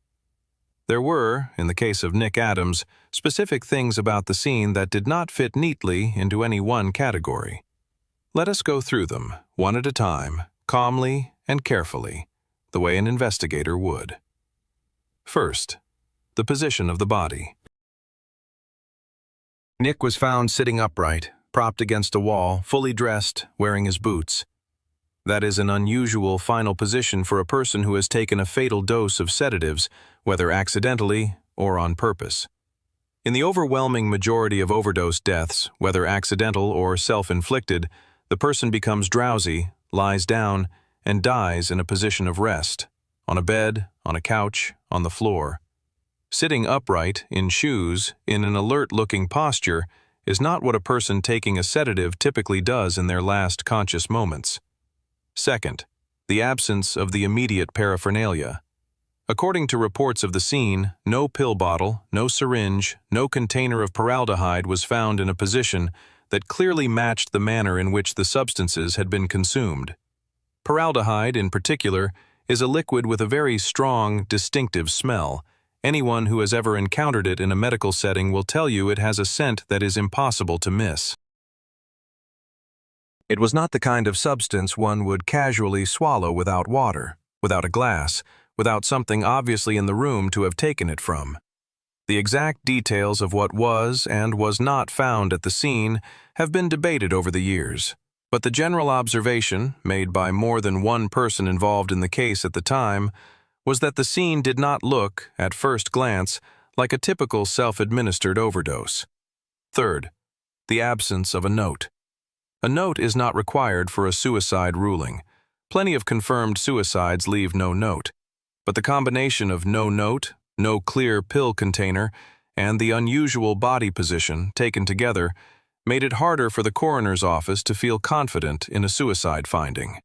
There were, in the case of Nick Adams, specific things about the scene that did not fit neatly into any one category. Let us go through them, one at a time, calmly and carefully, the way an investigator would. First, the position of the body. Nick was found sitting upright, propped against a wall, fully dressed, wearing his boots. That is an unusual final position for a person who has taken a fatal dose of sedatives, whether accidentally or on purpose. In the overwhelming majority of overdose deaths, whether accidental or self-inflicted, the person becomes drowsy, lies down, and dies in a position of rest, on a bed, on a couch, on the floor. Sitting upright, in shoes, in an alert-looking posture, is not what a person taking a sedative typically does in their last conscious moments. Second, the absence of the immediate paraphernalia. According to reports of the scene, no pill bottle, no syringe, no container of paraldehyde was found in a position that clearly matched the manner in which the substances had been consumed. Paraldehyde, in particular, is a liquid with a very strong, distinctive smell. Anyone who has ever encountered it in a medical setting will tell you it has a scent that is impossible to miss. It was not the kind of substance one would casually swallow without water, without a glass, without something obviously in the room to have taken it from. The exact details of what was and was not found at the scene have been debated over the years, but the general observation, made by more than one person involved in the case at the time, was that the scene did not look, at first glance, like a typical self-administered overdose. Third, the absence of a note. A note is not required for a suicide ruling. Plenty of confirmed suicides leave no note. But the combination of no note, no clear pill container, and the unusual body position, taken together, made it harder for the coroner's office to feel confident in a suicide finding.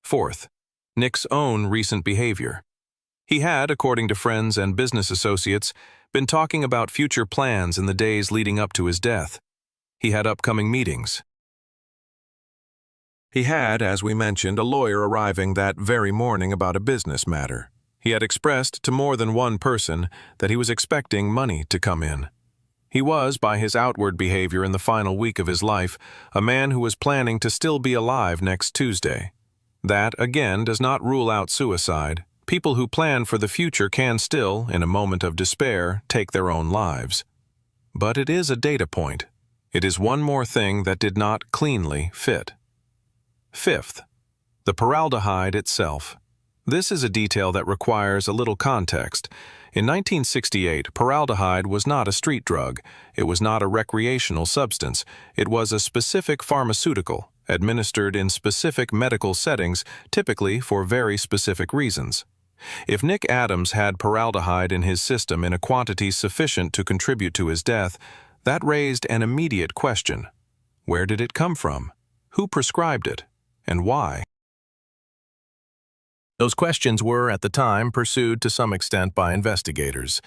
Fourth, Nick's own recent behavior. He had, according to friends and business associates, been talking about future plans in the days leading up to his death. He had upcoming meetings. He had, as we mentioned, a lawyer arriving that very morning about a business matter. He had expressed to more than one person that he was expecting money to come in. He was, by his outward behavior in the final week of his life, a man who was planning to still be alive next Tuesday. That, again, does not rule out suicide. People who plan for the future can still, in a moment of despair, take their own lives. But it is a data point. It is one more thing that did not cleanly fit. Fifth, the paraldehyde itself. This is a detail that requires a little context. In 1968, paraldehyde was not a street drug. It was not a recreational substance. It was a specific pharmaceutical, administered in specific medical settings, typically for very specific reasons. If Nick Adams had paraldehyde in his system in a quantity sufficient to contribute to his death, that raised an immediate question. Where did it come from? Who prescribed it? And why? Those questions were, at the time, pursued to some extent by investigators,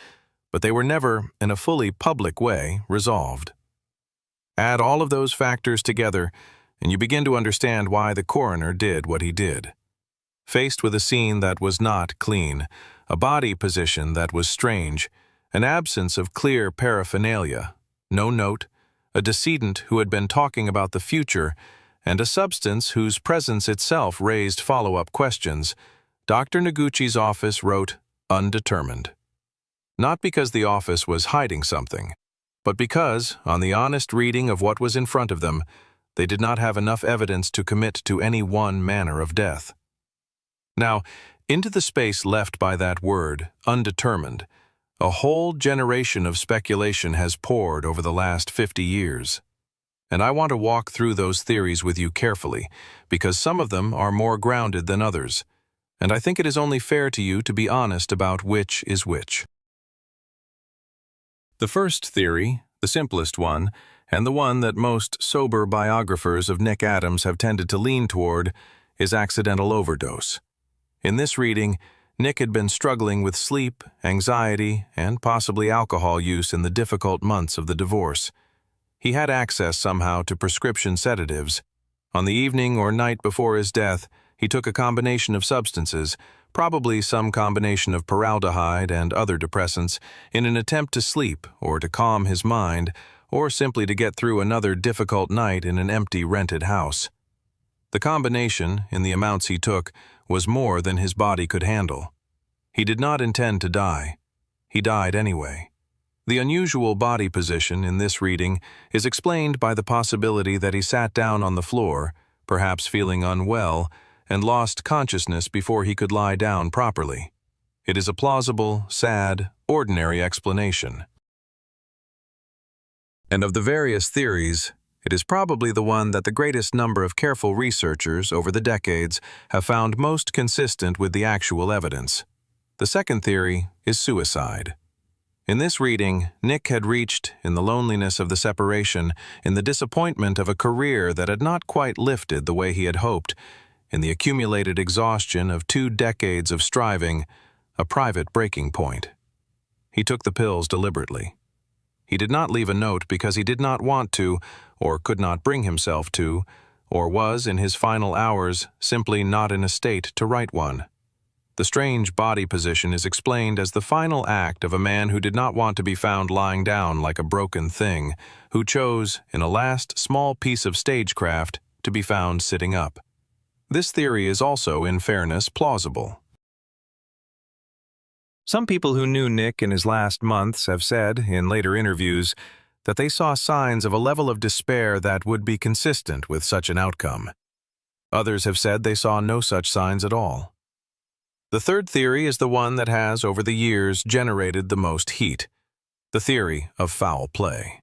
but they were never, in a fully public way, resolved. Add all of those factors together, and you begin to understand why the coroner did what he did. Faced with a scene that was not clean, a body position that was strange, an absence of clear paraphernalia, no note, a decedent who had been talking about the future, and a substance whose presence itself raised follow-up questions, Dr. Noguchi's office wrote, "Undetermined." Not because the office was hiding something, but because, on the honest reading of what was in front of them, they did not have enough evidence to commit to any one manner of death. Now, into the space left by that word, undetermined, a whole generation of speculation has poured over the last 50 years. And I want to walk through those theories with you carefully, because some of them are more grounded than others, and I think it is only fair to you to be honest about which is which. The first theory, the simplest one, and the one that most sober biographers of Nick Adams have tended to lean toward, is accidental overdose. In this reading, Nick had been struggling with sleep, anxiety, and possibly alcohol use in the difficult months of the divorce. He had access somehow to prescription sedatives. On the evening or night before his death, he took a combination of substances, probably some combination of paraldehyde and other depressants, in an attempt to sleep or to calm his mind, or simply to get through another difficult night in an empty rented house. The combination, in the amounts he took, was more than his body could handle. He did not intend to die. He died anyway. The unusual body position in this reading is explained by the possibility that he sat down on the floor, perhaps feeling unwell, and lost consciousness before he could lie down properly. It is a plausible, sad, ordinary explanation. And of the various theories, it is probably the one that the greatest number of careful researchers over the decades have found most consistent with the actual evidence. The second theory is suicide. In this reading, Nick had reached, in the loneliness of the separation, in the disappointment of a career that had not quite lifted the way he had hoped, in the accumulated exhaustion of 2 decades of striving, a private breaking point. He took the pills deliberately. He did not leave a note because he did not want to, or could not bring himself to, or was, in his final hours, simply not in a state to write one. The strange body position is explained as the final act of a man who did not want to be found lying down like a broken thing, who chose, in a last small piece of stagecraft, to be found sitting up. This theory is also, in fairness, plausible. Some people who knew Nick in his last months have said, in later interviews, that they saw signs of a level of despair that would be consistent with such an outcome. Others have said they saw no such signs at all. The third theory is the one that has, over the years, generated the most heat. The theory of foul play.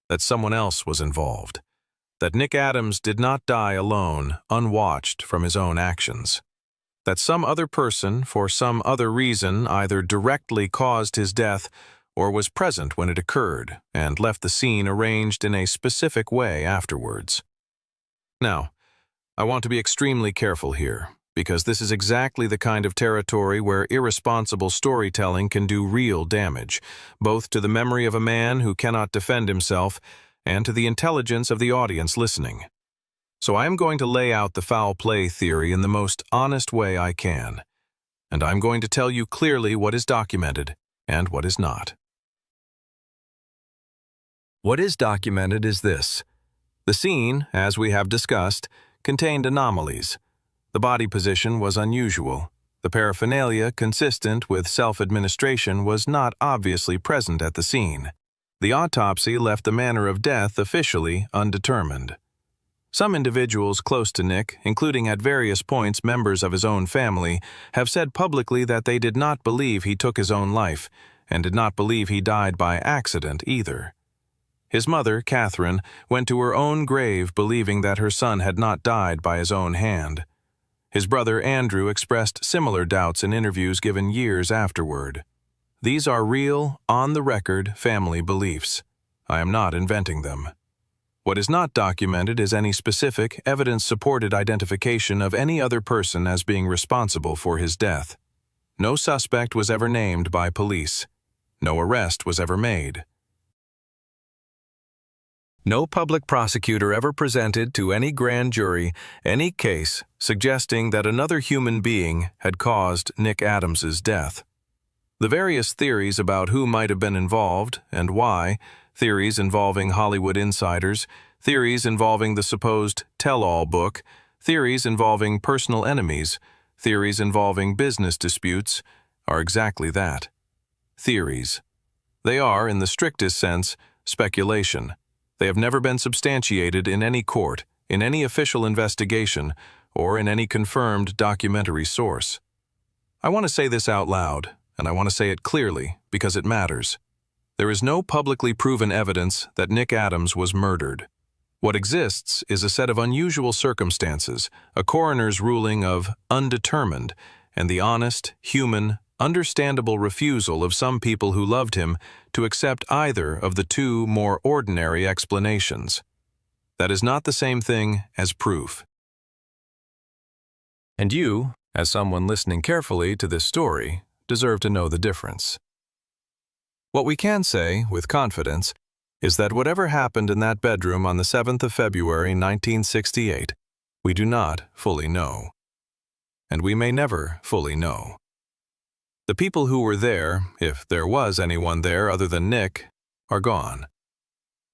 That someone else was involved. That Nick Adams did not die alone, unwatched from his own actions. That some other person, for some other reason, either directly caused his death or was present when it occurred and left the scene arranged in a specific way afterwards. Now, I want to be extremely careful here, because this is exactly the kind of territory where irresponsible storytelling can do real damage, both to the memory of a man who cannot defend himself and to the intelligence of the audience listening. So I am going to lay out the foul play theory in the most honest way I can, and I'm going to tell you clearly what is documented and what is not. What is documented is this. The scene, as we have discussed, contained anomalies. The body position was unusual. The paraphernalia consistent with self-administration was not obviously present at the scene. The autopsy left the manner of death officially undetermined. Some individuals close to Nick, including at various points members of his own family, have said publicly that they did not believe he took his own life, and did not believe he died by accident either. His mother, Catherine, went to her own grave believing that her son had not died by his own hand. His brother, Andrew, expressed similar doubts in interviews given years afterward. These are real, on-the-record family beliefs. I am not inventing them. What is not documented is any specific, evidence-supported identification of any other person as being responsible for his death. No suspect was ever named by police. No arrest was ever made. No public prosecutor ever presented to any grand jury any case suggesting that another human being had caused Nick Adams's death. The various theories about who might have been involved and why, theories involving Hollywood insiders, theories involving the supposed tell-all book, theories involving personal enemies, theories involving business disputes, are exactly that. Theories. They are, in the strictest sense, speculation. They have never been substantiated in any court, in any official investigation, or in any confirmed documentary source. I want to say this out loud, and I want to say it clearly because it matters. There is no publicly proven evidence that Nick Adams was murdered. What exists is a set of unusual circumstances, a coroner's ruling of undetermined, and the honest, human, understandable refusal of some people who loved him to accept either of the two more ordinary explanations. That is not the same thing as proof. And you, as someone listening carefully to this story, deserve to know the difference. What we can say, with confidence, is that whatever happened in that bedroom on the 7th of February 1968, we do not fully know. And we may never fully know. The people who were there, if there was anyone there other than Nick, are gone.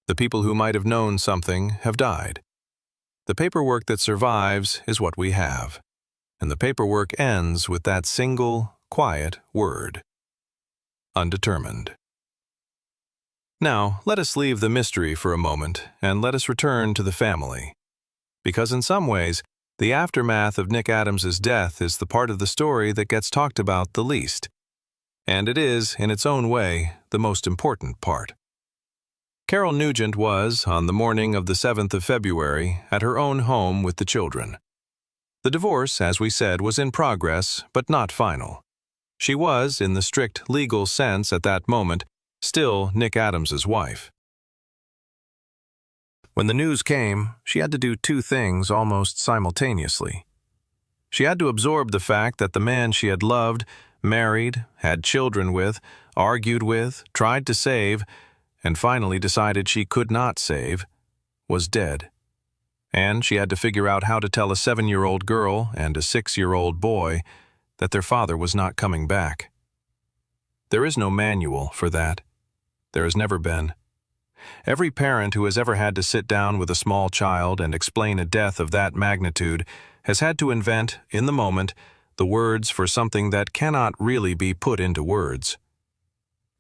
The people who might have known something have died. The paperwork that survives is what we have, and the paperwork ends with that single, quiet word: undetermined. Now, let us leave the mystery for a moment, and let us return to the family. Because in some ways, the aftermath of Nick Adams's death is the part of the story that gets talked about the least. And it is, in its own way, the most important part. Carol Nugent was, on the morning of the 7th of February, at her own home with the children. The divorce, as we said, was in progress, but not final. She was, in the strict legal sense at that moment, still Nick Adams's wife. When the news came, she had to do two things almost simultaneously. She had to absorb the fact that the man she had loved, married, had children with, argued with, tried to save, and finally decided she could not save, was dead. And she had to figure out how to tell a 7-year-old girl and a 6-year-old boy that their father was not coming back. There is no manual for that. There has never been. Every parent who has ever had to sit down with a small child and explain a death of that magnitude has had to invent, in the moment, the words for something that cannot really be put into words.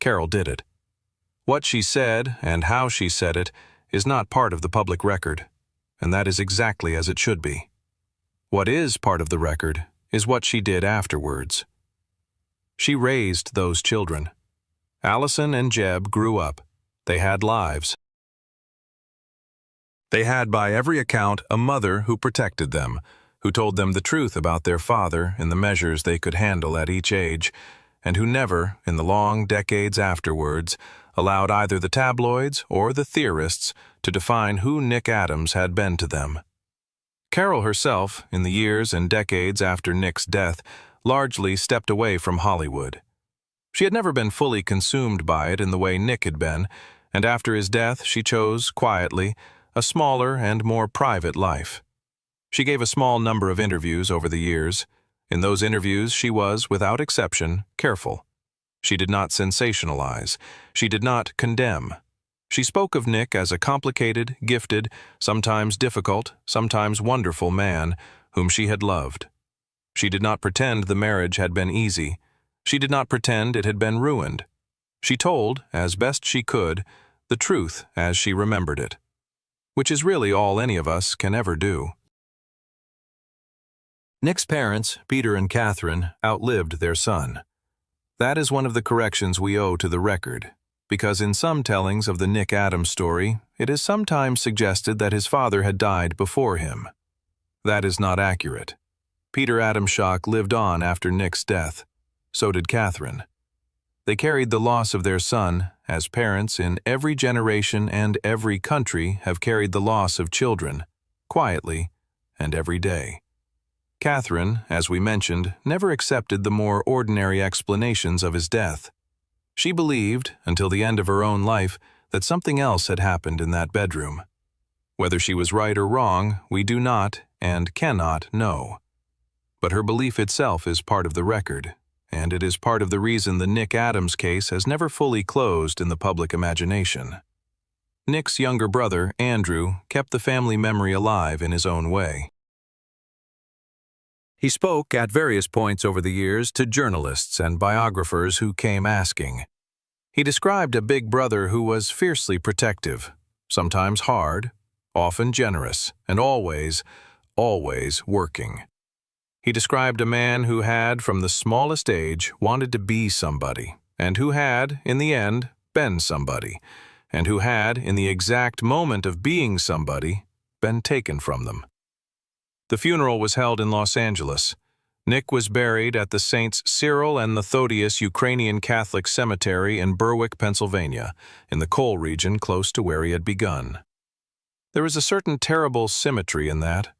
Carol did it. What she said and how she said it is not part of the public record, and that is exactly as it should be. What is part of the record is what she did afterwards. She raised those children. Allison and Jeb grew up. They had lives. They had, by every account, a mother who protected them, who told them the truth about their father in the measures they could handle at each age, and who never, in the long decades afterwards, allowed either the tabloids or the theorists to define who Nick Adams had been to them. Carol herself, in the years and decades after Nick's death, largely stepped away from Hollywood. She had never been fully consumed by it in the way Nick had been, and after his death she chose, quietly, a smaller and more private life. She gave a small number of interviews over the years. In those interviews she was, without exception, careful. She did not sensationalize. She did not condemn. She spoke of Nick as a complicated, gifted, sometimes difficult, sometimes wonderful man whom she had loved. She did not pretend the marriage had been easy. She did not pretend it had been ruined. She told, as best she could, the truth as she remembered it, which is really all any of us can ever do. Nick's parents, Peter and Catherine, outlived their son. That is one of the corrections we owe to the record, because in some tellings of the Nick Adams story, it is sometimes suggested that his father had died before him. That is not accurate. Peter Adamshock lived on after Nick's death. So did Catherine. They carried the loss of their son, as parents in every generation and every country have carried the loss of children, quietly and every day. Catherine, as we mentioned, never accepted the more ordinary explanations of his death. She believed, until the end of her own life, that something else had happened in that bedroom. Whether she was right or wrong, we do not and cannot know. But her belief itself is part of the record, and it is part of the reason the Nick Adams case has never fully closed in the public imagination. Nick's younger brother, Andrew, kept the family memory alive in his own way. He spoke at various points over the years to journalists and biographers who came asking. He described a big brother who was fiercely protective, sometimes hard, often generous, and always working. He described a man who had, from the smallest age, wanted to be somebody, and who had, in the end, been somebody, and who had, in the exact moment of being somebody, been taken from them. The funeral was held in Los Angeles. Nick was buried at the Saints Cyril and Methodius Ukrainian Catholic Cemetery in Berwick, Pennsylvania, in the coal region close to where he had begun. There is a certain terrible symmetry in that.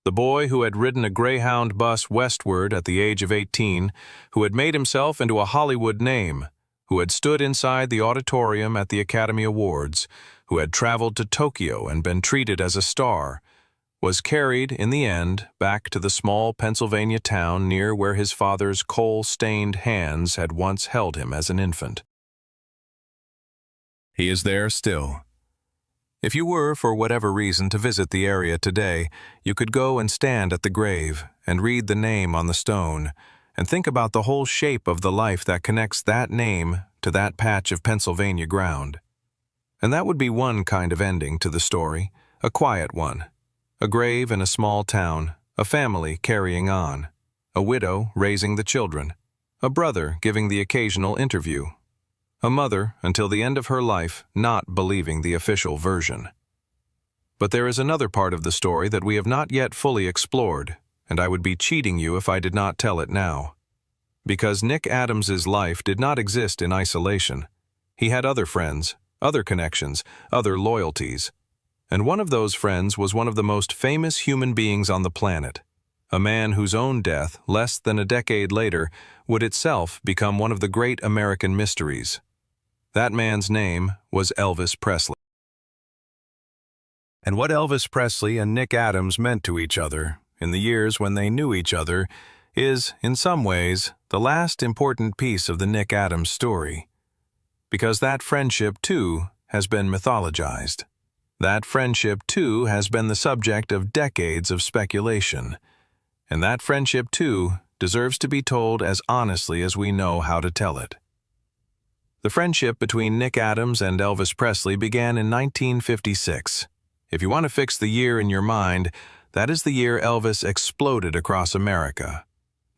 The boy who had ridden a Greyhound bus westward at the age of 18, who had made himself into a Hollywood name, who had stood inside the auditorium at the Academy Awards, who had traveled to Tokyo and been treated as a star, was carried, in the end, back to the small Pennsylvania town near where his father's coal-stained hands had once held him as an infant. He is there still. If you were, for whatever reason, to visit the area today, you could go and stand at the grave and read the name on the stone and think about the whole shape of the life that connects that name to that patch of Pennsylvania ground. And that would be one kind of ending to the story, a quiet one. A grave in a small town, a family carrying on, a widow raising the children, a brother giving the occasional interview, a mother, until the end of her life, not believing the official version. But there is another part of the story that we have not yet fully explored, and I would be cheating you if I did not tell it now. Because Nick Adams's life did not exist in isolation. He had other friends, other connections, other loyalties. And one of those friends was one of the most famous human beings on the planet, a man whose own death, less than a decade later, would itself become one of the great American mysteries. That man's name was Elvis Presley. And what Elvis Presley and Nick Adams meant to each other, in the years when they knew each other, is, in some ways, the last important piece of the Nick Adams story. Because that friendship, too, has been mythologized. That friendship, too, has been the subject of decades of speculation. And that friendship, too, deserves to be told as honestly as we know how to tell it. The friendship between Nick Adams and Elvis Presley began in 1956. If you want to fix the year in your mind, that is the year Elvis exploded across America.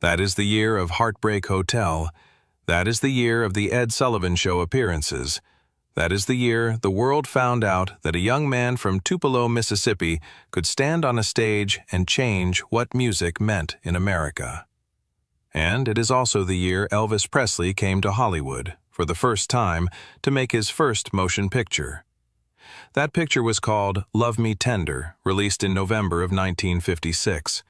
That is the year of Heartbreak Hotel. That is the year of the Ed Sullivan Show appearances. That is the year the world found out that a young man from Tupelo, Mississippi could stand on a stage and change what music meant in America. And it is also the year Elvis Presley came to Hollywood, for the first time, to make his first motion picture. That picture was called Love Me Tender, released in November of 1956.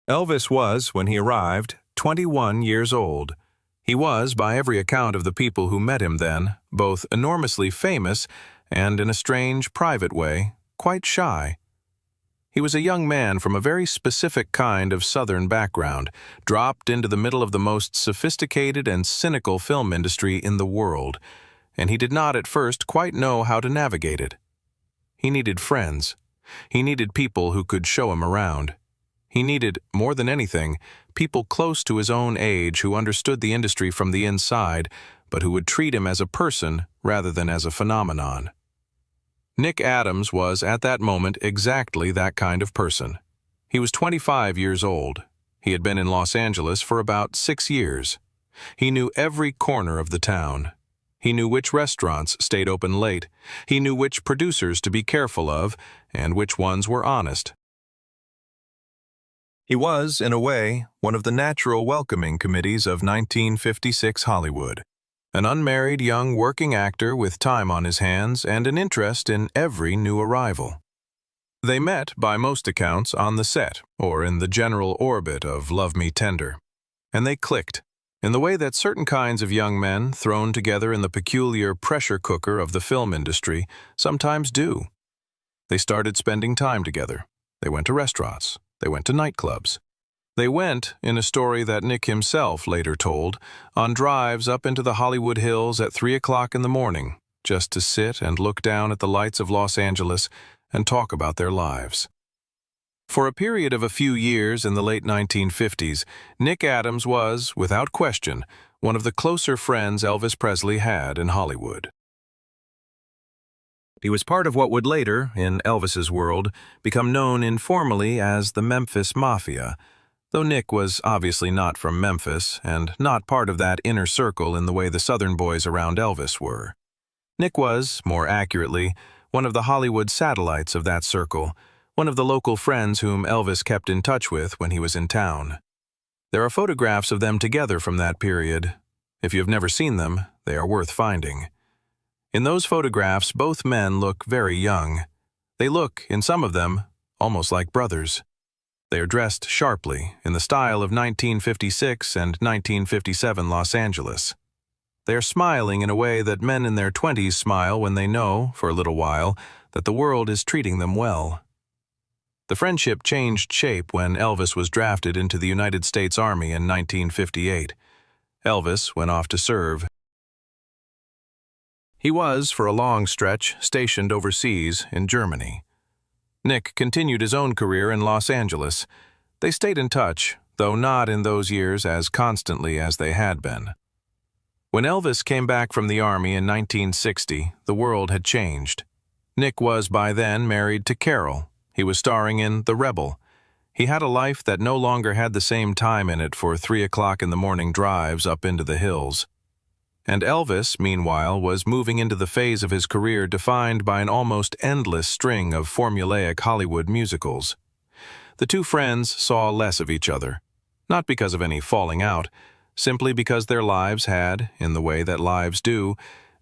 Elvis was, when he arrived, 21 years old. He was, by every account of the people who met him then, both enormously famous and, in a strange, private way, quite shy. He was a young man from a very specific kind of Southern background, dropped into the middle of the most sophisticated and cynical film industry in the world, and he did not at first quite know how to navigate it. He needed friends. He needed people who could show him around. He needed, more than anything, people close to his own age who understood the industry from the inside, but who would treat him as a person rather than as a phenomenon. Nick Adams was, at that moment, exactly that kind of person. He was 25 years old. He had been in Los Angeles for about 6 years. He knew every corner of the town. He knew which restaurants stayed open late. He knew which producers to be careful of and which ones were honest. He was, in a way, one of the natural welcoming committees of 1956 Hollywood. An unmarried young working actor with time on his hands and an interest in every new arrival. They met, by most accounts, on the set or in the general orbit of Love Me Tender. And they clicked, in the way that certain kinds of young men, thrown together in the peculiar pressure cooker of the film industry, sometimes do. They started spending time together. They went to restaurants. They went to nightclubs. They went, in a story that Nick himself later told, on drives up into the Hollywood Hills at 3 o'clock in the morning, just to sit and look down at the lights of Los Angeles and talk about their lives. For a period of a few years in the late 1950s, Nick Adams was, without question, one of the closer friends Elvis Presley had in Hollywood. He was part of what would later, in Elvis's world, become known informally as the Memphis Mafia, though Nick was obviously not from Memphis and not part of that inner circle in the way the Southern boys around Elvis were. Nick was, more accurately, one of the Hollywood satellites of that circle, one of the local friends whom Elvis kept in touch with when he was in town. There are photographs of them together from that period. If you have never seen them, they are worth finding. In those photographs, both men look very young. They look, in some of them, almost like brothers. They are dressed sharply, in the style of 1956 and 1957 Los Angeles. They are smiling in a way that men in their 20s smile when they know, for a little while, that the world is treating them well. The friendship changed shape when Elvis was drafted into the United States Army in 1958. Elvis went off to serve. He was, for a long stretch, stationed overseas in Germany. Nick continued his own career in Los Angeles. They stayed in touch, though not in those years as constantly as they had been. When Elvis came back from the Army in 1960, the world had changed. Nick was by then married to Carol. He was starring in The Rebel. He had a life that no longer had the same time in it for 3 o'clock in the morning drives up into the hills. And Elvis, meanwhile, was moving into the phase of his career defined by an almost endless string of formulaic Hollywood musicals. The two friends saw less of each other, not because of any falling out, simply because their lives had, in the way that lives do,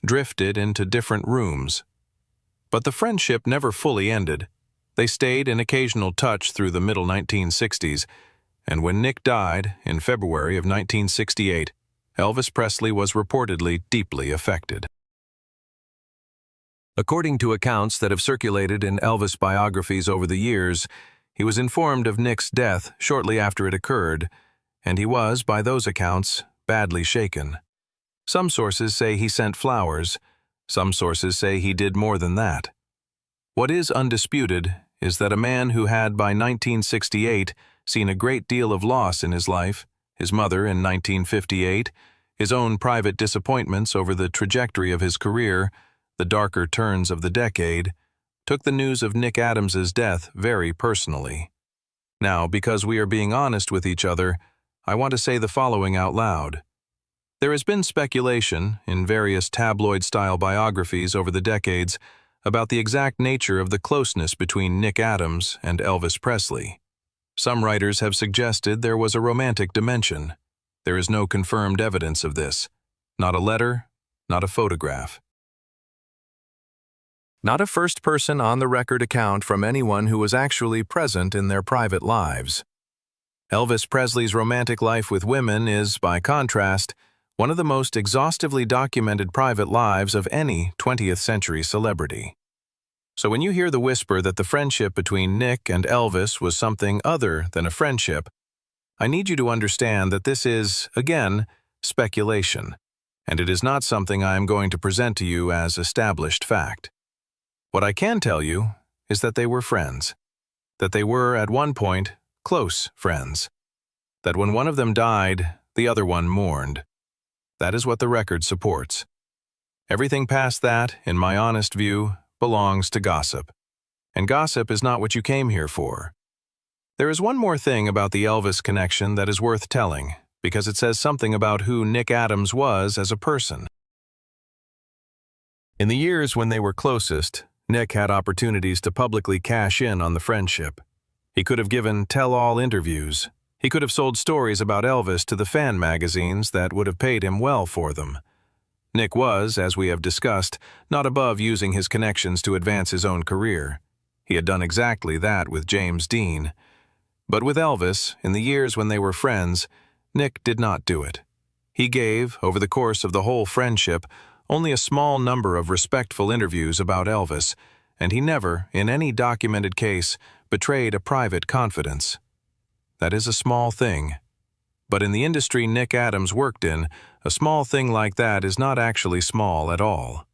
drifted into different rooms. But the friendship never fully ended. They stayed in occasional touch through the middle 1960s, and when Nick died, in February of 1968, Elvis Presley was reportedly deeply affected. According to accounts that have circulated in Elvis biographies over the years, he was informed of Nick's death shortly after it occurred, and he was, by those accounts, badly shaken. Some sources say he sent flowers. Some sources say he did more than that. What is undisputed is that a man who had by 1968 seen a great deal of loss in his life, his mother in 1958, his own private disappointments over the trajectory of his career, the darker turns of the decade, took the news of Nick Adams's death very personally. Now, because we are being honest with each other, I want to say the following out loud. There has been speculation, in various tabloid-style biographies over the decades, about the exact nature of the closeness between Nick Adams and Elvis Presley. Some writers have suggested there was a romantic dimension. There is no confirmed evidence of this. Not a letter, not a photograph. Not a first-person on-the-record account from anyone who was actually present in their private lives. Elvis Presley's romantic life with women is, by contrast, one of the most exhaustively documented private lives of any 20th century celebrity. So when you hear the whisper that the friendship between Nick and Elvis was something other than a friendship, I need you to understand that this is, again, speculation, and it is not something I am going to present to you as established fact. What I can tell you is that they were friends, that they were, at one point, close friends, that when one of them died, the other one mourned. That is what the record supports. Everything past that, in my honest view, belongs to gossip. And gossip is not what you came here for. There is one more thing about the Elvis connection that is worth telling, because it says something about who Nick Adams was as a person. In the years when they were closest, Nick had opportunities to publicly cash in on the friendship. He could have given tell-all interviews. He could have sold stories about Elvis to the fan magazines that would have paid him well for them. Nick was, as we have discussed, not above using his connections to advance his own career. He had done exactly that with James Dean. But with Elvis, in the years when they were friends, Nick did not do it. He gave, over the course of the whole friendship, only a small number of respectful interviews about Elvis, and he never, in any documented case, betrayed a private confidence. That is a small thing. But in the industry Nick Adams worked in, a small thing like that is not actually small at all.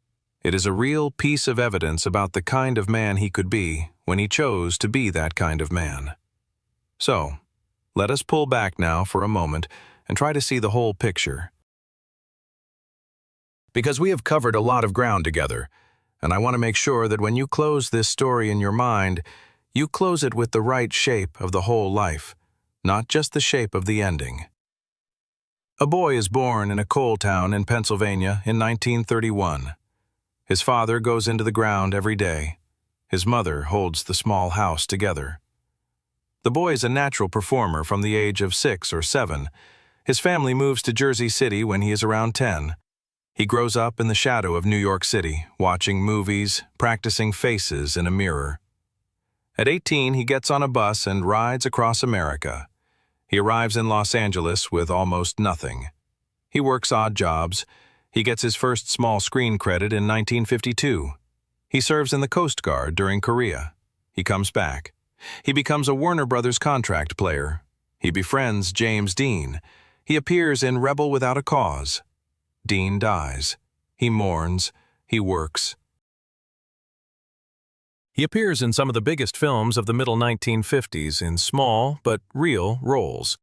It is a real piece of evidence about the kind of man he could be when he chose to be that kind of man. So, let us pull back now for a moment and try to see the whole picture. Because we have covered a lot of ground together, and I want to make sure that when you close this story in your mind, you close it with the right shape of the whole life, not just the shape of the ending. A boy is born in a coal town in Pennsylvania in 1931. His father goes into the ground every day. His mother holds the small house together. The boy is a natural performer from the age of 6 or 7. His family moves to Jersey City when he is around 10. He grows up in the shadow of New York City, watching movies, practicing faces in a mirror. At 18, he gets on a bus and rides across America. He arrives in Los Angeles with almost nothing. He works odd jobs. He gets his first small screen credit in 1952. He serves in the Coast Guard during Korea. He comes back. He becomes a Warner Brothers contract player. He befriends James Dean. He appears in Rebel Without a Cause. Dean dies. He mourns. He works. He appears in some of the biggest films of the middle 1950s in small but real roles.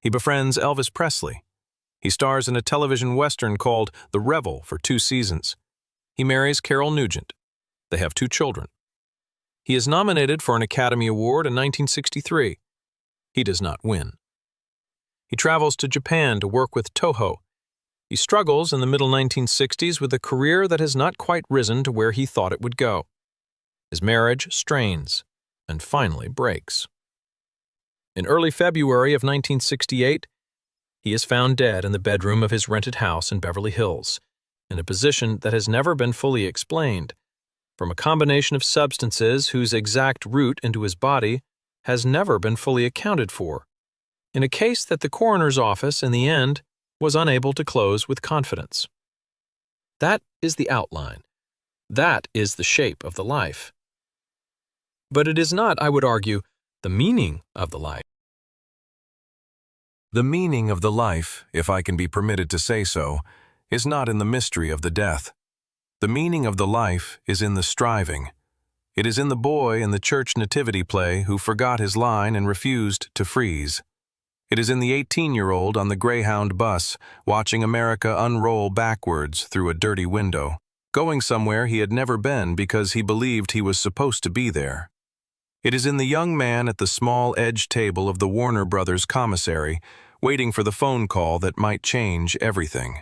He befriends Elvis Presley. He stars in a television western called The Revel for 2 seasons. He marries Carol Nugent. They have 2 children. He is nominated for an Academy Award in 1963. He does not win. He travels to Japan to work with Toho. He struggles in the middle 1960s with a career that has not quite risen to where he thought it would go. His marriage strains and finally breaks. In early February of 1968, he is found dead in the bedroom of his rented house in Beverly Hills, in a position that has never been fully explained, from a combination of substances whose exact route into his body has never been fully accounted for, in a case that the coroner's office, in the end, was unable to close with confidence. That is the outline. That is the shape of the life. But it is not, I would argue, the meaning of the life. The meaning of the life, if I can be permitted to say so, is not in the mystery of the death. The meaning of the life is in the striving. It is in the boy in the church nativity play who forgot his line and refused to freeze. It is in the 18-year-old on the Greyhound bus, watching America unroll backwards through a dirty window, going somewhere he had never been because he believed he was supposed to be there. It is in the young man at the small edge table of the Warner Brothers commissary, waiting for the phone call that might change everything.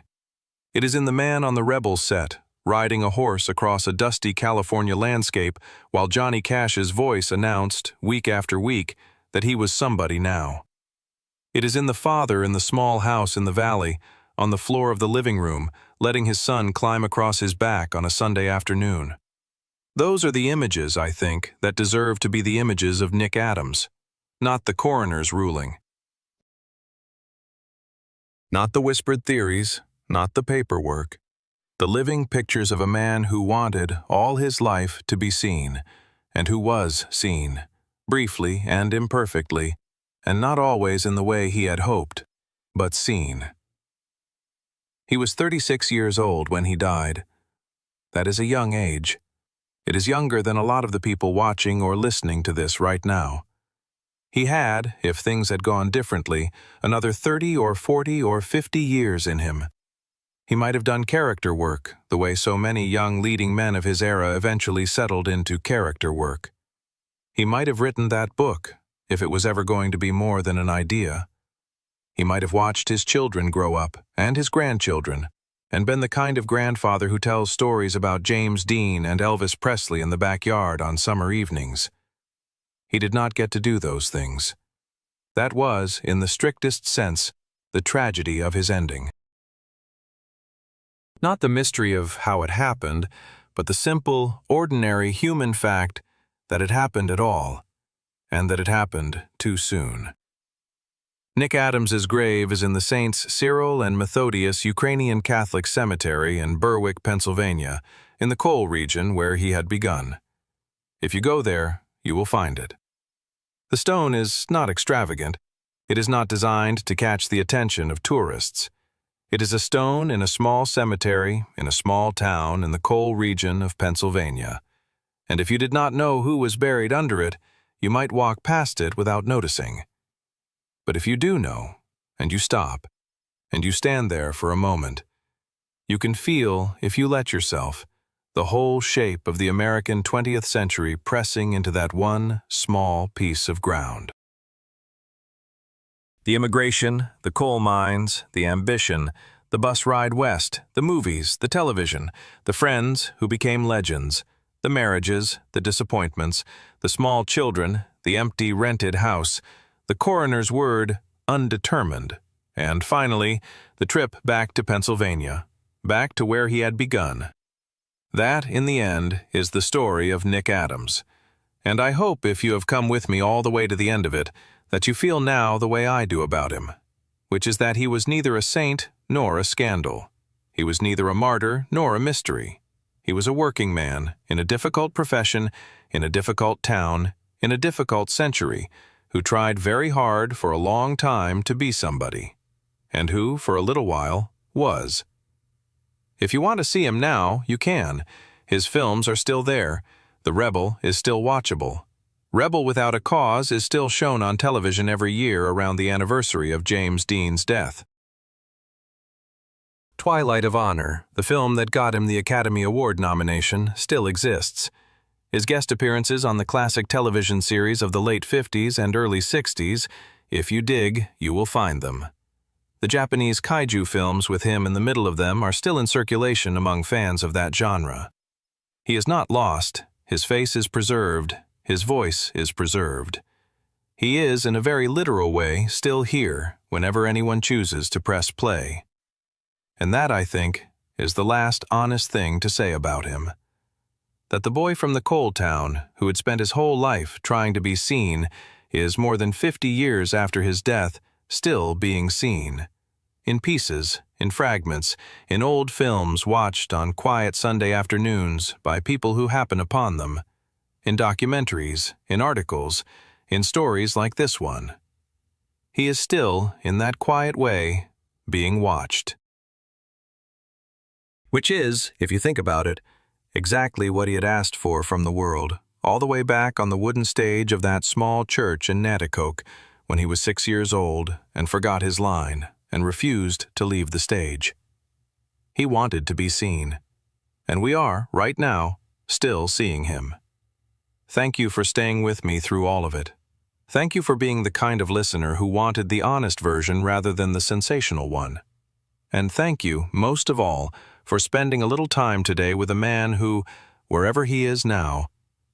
It is in the man on the Rebel set, riding a horse across a dusty California landscape while Johnny Cash's voice announced, week after week, that he was somebody now. It is in the father in the small house in the valley, on the floor of the living room, letting his son climb across his back on a Sunday afternoon. Those are the images, I think, that deserve to be the images of Nick Adams, not the coroner's ruling. Not the whispered theories, not the paperwork. The living pictures of a man who wanted all his life to be seen, and who was seen, briefly and imperfectly, and not always in the way he had hoped, but seen. He was 36 years old when he died. That is a young age. It is younger than a lot of the people watching or listening to this right now. He had, if things had gone differently, another 30 or 40 or 50 years in him. He might have done character work, the way so many young leading men of his era eventually settled into character work. He might have written that book, if it was ever going to be more than an idea. He might have watched his children grow up, and his grandchildren, and been the kind of grandfather who tells stories about James Dean and Elvis Presley in the backyard on summer evenings. He did not get to do those things. That was, in the strictest sense, the tragedy of his ending. Not the mystery of how it happened, but the simple, ordinary human fact that it happened at all, and that it happened too soon. Nick Adams's grave is in the Saints Cyril and Methodius Ukrainian Catholic Cemetery in Berwick, Pennsylvania, in the coal region where he had begun. If you go there, you will find it. The stone is not extravagant. It is not designed to catch the attention of tourists. It is a stone in a small cemetery in a small town in the coal region of Pennsylvania. And if you did not know who was buried under it, you might walk past it without noticing. But if you do know, and you stop, and you stand there for a moment, you can feel, if you let yourself, the whole shape of the American 20th century pressing into that one small piece of ground. The immigration, the coal mines, the ambition, the bus ride west, the movies, the television, the friends who became legends, the marriages, the disappointments, the small children, the empty rented house, the coroner's word, undetermined, and finally, the trip back to Pennsylvania, back to where he had begun. That, in the end, is the story of Nick Adams. And I hope if you have come with me all the way to the end of it, that you feel now the way I do about him, which is that he was neither a saint nor a scandal. He was neither a martyr nor a mystery. He was a working man in a difficult profession, in a difficult town, in a difficult century, who tried very hard for a long time to be somebody, and who, for a little while, was. If you want to see him now, you can. His films are still there. The Rebel is still watchable. Rebel Without a Cause is still shown on television every year around the anniversary of James Dean's death. Twilight of Honor, the film that got him the Academy Award nomination, still exists. His guest appearances on the classic television series of the late 50s and early 60s, if you dig, you will find them. The Japanese kaiju films with him in the middle of them are still in circulation among fans of that genre. He is not lost, his face is preserved, his voice is preserved. He is, in a very literal way, still here whenever anyone chooses to press play. And that, I think, is the last honest thing to say about him. That the boy from the coal town, who had spent his whole life trying to be seen, is more than 50 years after his death still being seen. In pieces, in fragments, in old films watched on quiet Sunday afternoons by people who happen upon them. In documentaries, in articles, in stories like this one. He is still, in that quiet way, being watched. Which is, if you think about it, exactly what he had asked for from the world, all the way back on the wooden stage of that small church in Nanticoke when he was 6 years old and forgot his line and refused to leave the stage. He wanted to be seen, and we are, right now, still seeing him. Thank you for staying with me through all of it. Thank you for being the kind of listener who wanted the honest version rather than the sensational one. And thank you, most of all, for spending a little time today with a man who, wherever he is now,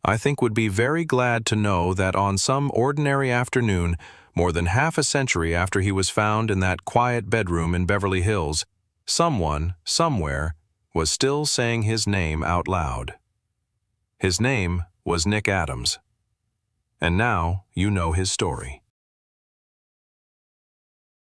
I think would be very glad to know that on some ordinary afternoon, more than half a century after he was found in that quiet bedroom in Beverly Hills, someone, somewhere, was still saying his name out loud. His name was Nick Adams. And now you know his story.